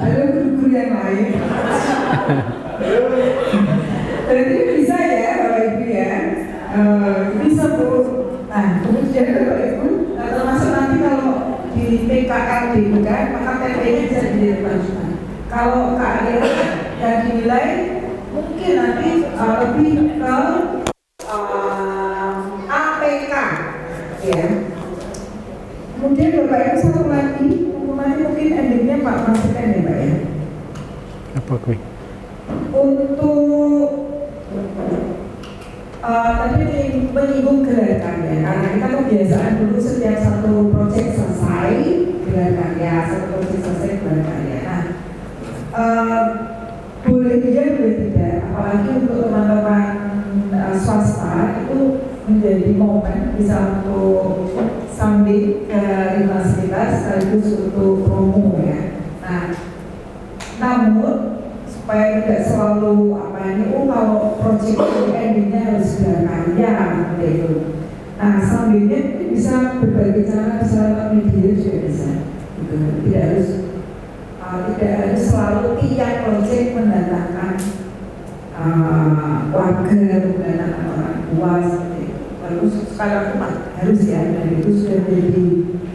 Ada guru-guru yang lain. Berarti bisa ya Bapak Ibu ya. Bisa Bu. Nah kemudian Bapak Ibu termasuk nanti kalau di PKLB kan maka TP-nya bisa dilakukan. Kalau keahlian yang dinilai mungkin nanti lebih ke APK ya. Kemudian Bapak Ibu satu lagi mungkin endingnya Pak Masukkan ya Pak ya. Apa gue? Untuk tadi menyinggung gelar karya, karena kita kebiasaan dulu setiap satu proyek selesai gelar karya, satu proyek selesai gelar karya. Nah, boleh tidak, apalagi untuk teman-teman swasta itu menjadi momen bisa untuk sambil ke universitas sekaligus untuk promo ya. Nah, namun supaya tidak selalu kalau proyek itu endingnya harus gelar karya seperti itu. Nah, sambilnya bisa berbagai cara, bisa lewat media juga bisa. Gitu. Tidak harus selalu tiap proyek mendatangkan warga, mendatangkan orang tua seperti itu. Lalu sekarang harus ya, dan itu sudah menjadi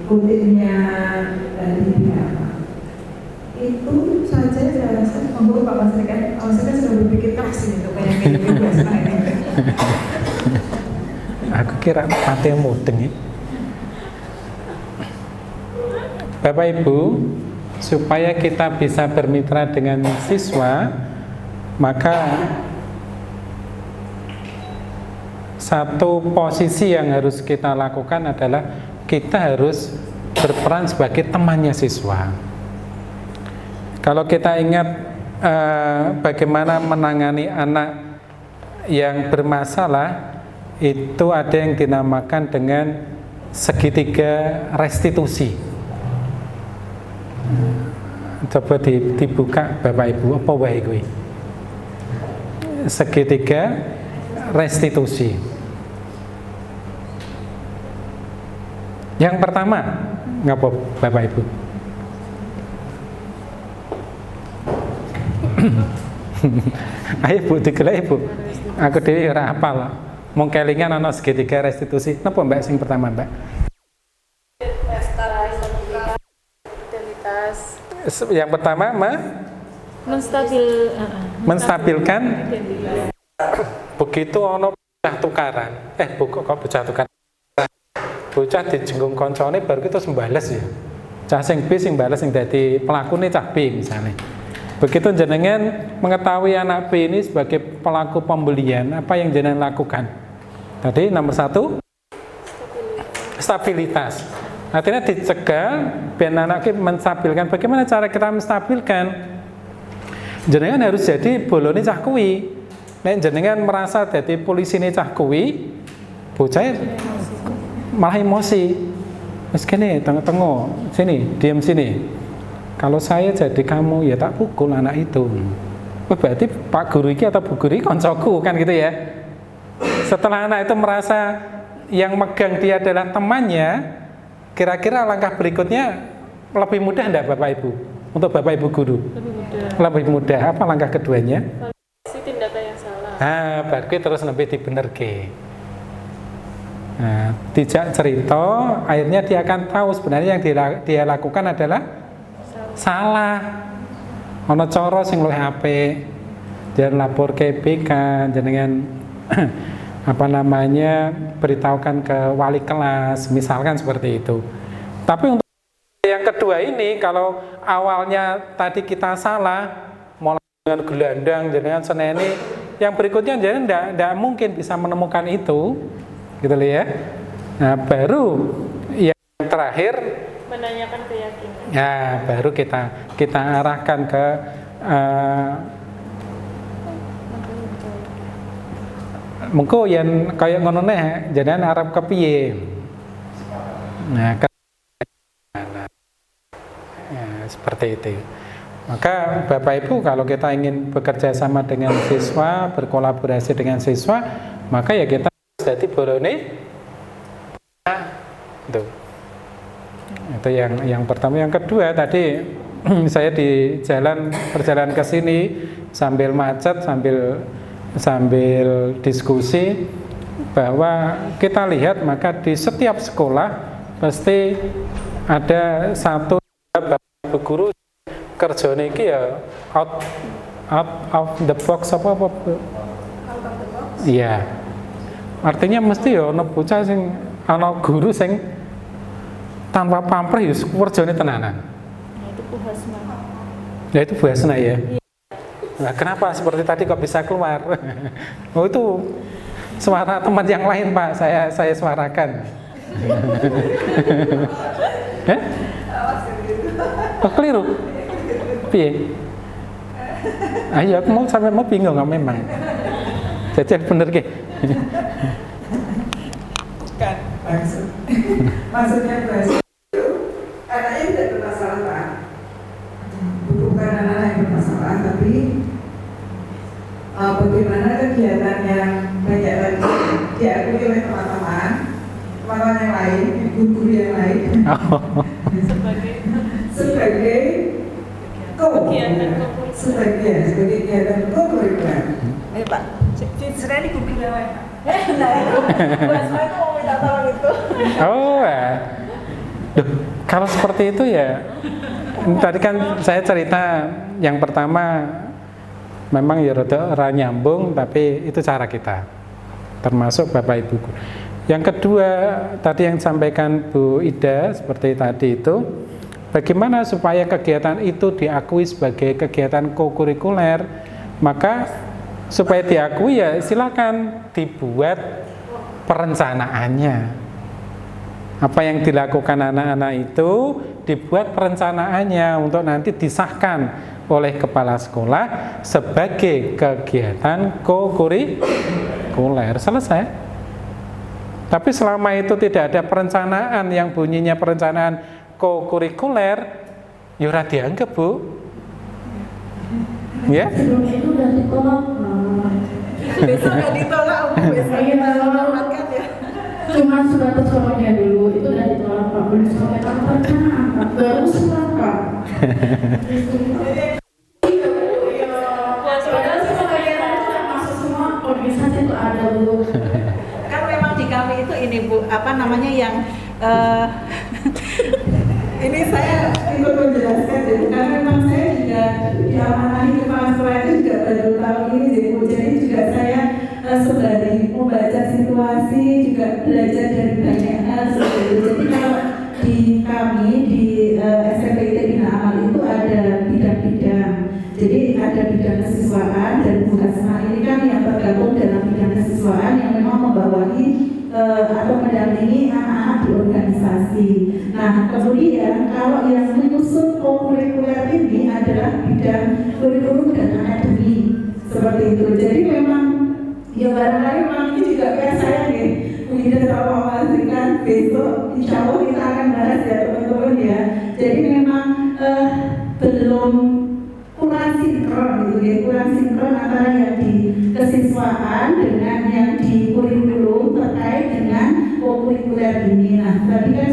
rutinnya dan ini itu saja saya rasa. Monggo Pak Masrikan, saya sudah berpikir keras ini untuk kayak ini. Aku kira pate mudeng ya. Bapak Ibu, supaya kita bisa bermitra dengan siswa, maka satu posisi yang harus kita lakukan adalah kita harus berperan sebagai temannya siswa. Kalau kita ingat bagaimana menangani anak yang bermasalah, itu ada yang dinamakan dengan segitiga restitusi. Coba dibuka Bapak Ibu, apa wae kuwi? Segitiga restitusi. Yang pertama, ngapa Bapak Ibu? Ayo Bu, digelek Bu. Aku dhewe ora hafal. Mung kelingan ana segitiga restitusi. Napa Mbak sing pertama, Mbak? Yang pertama menstabilkan begitu ono pecah tukaran. Kok pecah tukaran? Bocah dijenggung koncone baru kita sembales ya. Cah sing B sing bales sing dadi pelakune cah B misalnya. Begitu jenengan mengetahui anak B ini sebagai pelaku pembelian, apa yang jenengan lakukan? Tadi nomor 1 stabilitas. Artinya dicegah biar anak kita menstabilkan. Bagaimana cara kita menstabilkan? Jenengan harus jadi bolone cah kuwi. nek jenengan merasa dadi polisi ini cah kuwi, bocah malah emosi. Wis kene tengok-tengok, sini, diam sini. Kalau saya jadi kamu ya tak pukul anak itu. Berarti Pak Guru iki atau Bu Guru iki koncoku kan gitu ya. Setelah anak itu merasa yang megang dia adalah temannya, kira-kira langkah berikutnya lebih mudah enggak Bapak Ibu? Untuk Bapak Ibu guru? Lebih mudah. Apa langkah keduanya? Tindakan yang salah. Berarti terus lebih dibenerke. Nah, dijak cerita, akhirnya dia akan tahu sebenarnya yang dia lakukan adalah salah. Ono coro sing luwih apik, dia lapor ke BK, jenengan apa namanya beritahukan ke wali kelas, misalkan seperti itu. Tapi untuk yang kedua ini, kalau awalnya tadi kita salah, mulai dengan gelandang, jenengan seneni, yang berikutnya jenengan tidak mungkin bisa menemukan itu, gitu loh ya. Nah, baru yang terakhir Menanyakan keyakinan. ya, baru kita arahkan ke mengko yang kayak ngono neh jenengan arep kepiye. Nah, seperti itu. Maka Bapak Ibu kalau kita ingin bekerja sama dengan siswa, berkolaborasi dengan siswa, maka ya kita jadi borone. Itu yang pertama. Yang kedua tadi saya di perjalanan ke sini sambil macet, sambil diskusi bahwa kita lihat maka di setiap sekolah pasti ada satu Bapak guru kerjane iki ya out of the box apa? Iya. Artinya mesti ya ana bocah sing ana guru sing tanpa pamrih ya kerjane tenanan. Itu puhasna. Ya itu puhasna ya. Nah, kenapa seperti tadi kok bisa keluar? Oh itu suara teman yang lain Pak, saya suarakan. Oh keliru. Piye? Ayo aku mau bingung nggak memang. Jajal bener ke? Bukan maksudnya itu anaknya tidak bermasalah Pak, bukan anak yang bermasalah, tapi bagaimana kegiatan yang banyak lagi diakui oleh teman-teman yang lain, guru yang lain sebagai kegiatan co-curricular. Ayo Pak, saya ini guru yang lain. Nah itu, saya itu mau minta tolong itu. Oh ya. Duh, kalau seperti itu ya, tadi kan saya cerita yang pertama memang ya rada nyambung, tapi itu cara kita, termasuk Bapak Ibu. Yang kedua tadi yang disampaikan Bu Ida seperti tadi itu, bagaimana supaya kegiatan itu diakui sebagai kegiatan co-curricular, maka supaya diakui ya silakan dibuat perencanaannya. Apa yang dilakukan anak-anak itu dibuat perencanaannya untuk nanti disahkan oleh kepala sekolah sebagai kegiatan co-curricular. Selesai. Tapi selama itu tidak ada perencanaan yang bunyinya perencanaan co-curricular, ya ora dianggap, Bu. Ya? Sebelum itu udah ditolak. Besok nggak ditolak, besok kita selamatkan ya. Cuma surat sekolahnya dulu itu udah ditolak Pak, belum sampai kapan baru surat Pak. Padahal sih kegiatan itu kan masuk semua organisasi itu ada Bu. Kan memang di kami itu ini Bu, apa namanya yang Ini saya ikut menjelaskan jadi karena memang saya juga diamanahi kepala sekolah itu juga baru tahun ini jadi juga saya sembari membaca situasi juga belajar dari banyak hal seperti itu. Jadi kalau di kami di SMPT Bina Amal itu ada bidang-bidang. Jadi ada bidang kesiswaan dan Bu Asma ini kan yang tergabung dalam bidang kesiswaan yang memang membawahi atau mendampingi anak-anak di organisasi. Nah, kemudian kalau yang menyusun co-curricular ini adalah bidang kurikulum dan akademi. seperti itu. Jadi memang ya barangkali memang ini juga kayak saya nih, Bunda sama Mas kan besok insya Allah kita akan bahas ya teman-teman ya. Jadi memang belum kurang sinkron gitu ya, kurang sinkron antara yang di kesiswaan dengan yang di kurikulum terkait dengan kurikuler ini. Nah tadi kan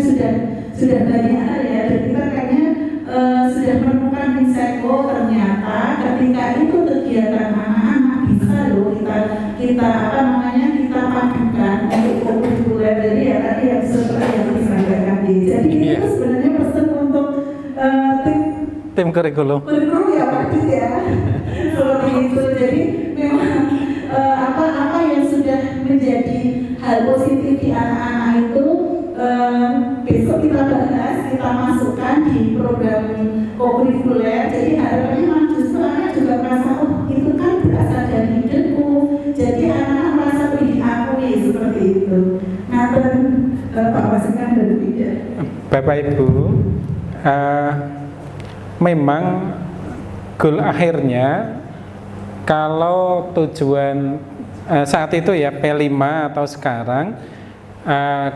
sudah banyak hal ya, dan kita kayaknya sudah menemukan insight, oh ternyata ketika itu kegiatan anak-anak bisa loh kita apa namanya kita padukan untuk kurikuler. Jadi ya tadi yang seperti yang disampaikan jadi itu sebenarnya pesan untuk tim kurikulum ya Pak Dut ya seperti itu. Jadi memang apa yang sudah menjadi hal positif di anak-anak itu besok kita bahas, kita masukkan di program kurikuler. Jadi harapannya memang justru anak juga merasa oh itu kan berasal dari hidupku, jadi anak-anak merasa diakui seperti itu. Nah Pak Wasikan berbeda. Bapak Ibu, memang goal akhirnya kalau tujuan saat itu ya P5 atau sekarang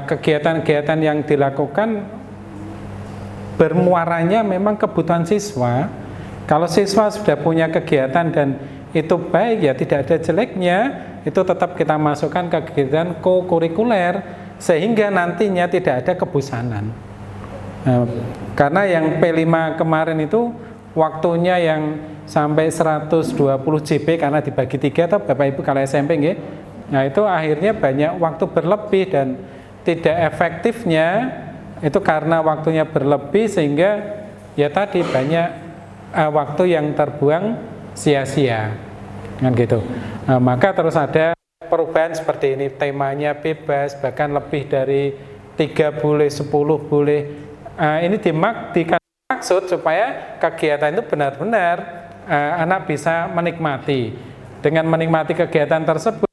kegiatan-kegiatan yang dilakukan bermuaranya memang kebutuhan siswa. Kalau siswa sudah punya kegiatan dan itu baik ya tidak ada jeleknya, itu tetap kita masukkan ke kegiatan co-kurikuler sehingga nantinya tidak ada kebosanan. Karena yang P5 kemarin itu waktunya yang sampai 120 JP karena dibagi 3 atau Bapak Ibu kalau SMP nggih. Nah itu akhirnya banyak waktu berlebih dan tidak efektifnya itu karena waktunya berlebih sehingga ya tadi banyak waktu yang terbuang sia-sia kan gitu. Maka terus ada perubahan seperti ini, temanya bebas bahkan lebih dari 3 boleh 10 boleh. Ini dimaksud supaya kegiatan itu benar-benar anak bisa menikmati. Dengan menikmati kegiatan tersebut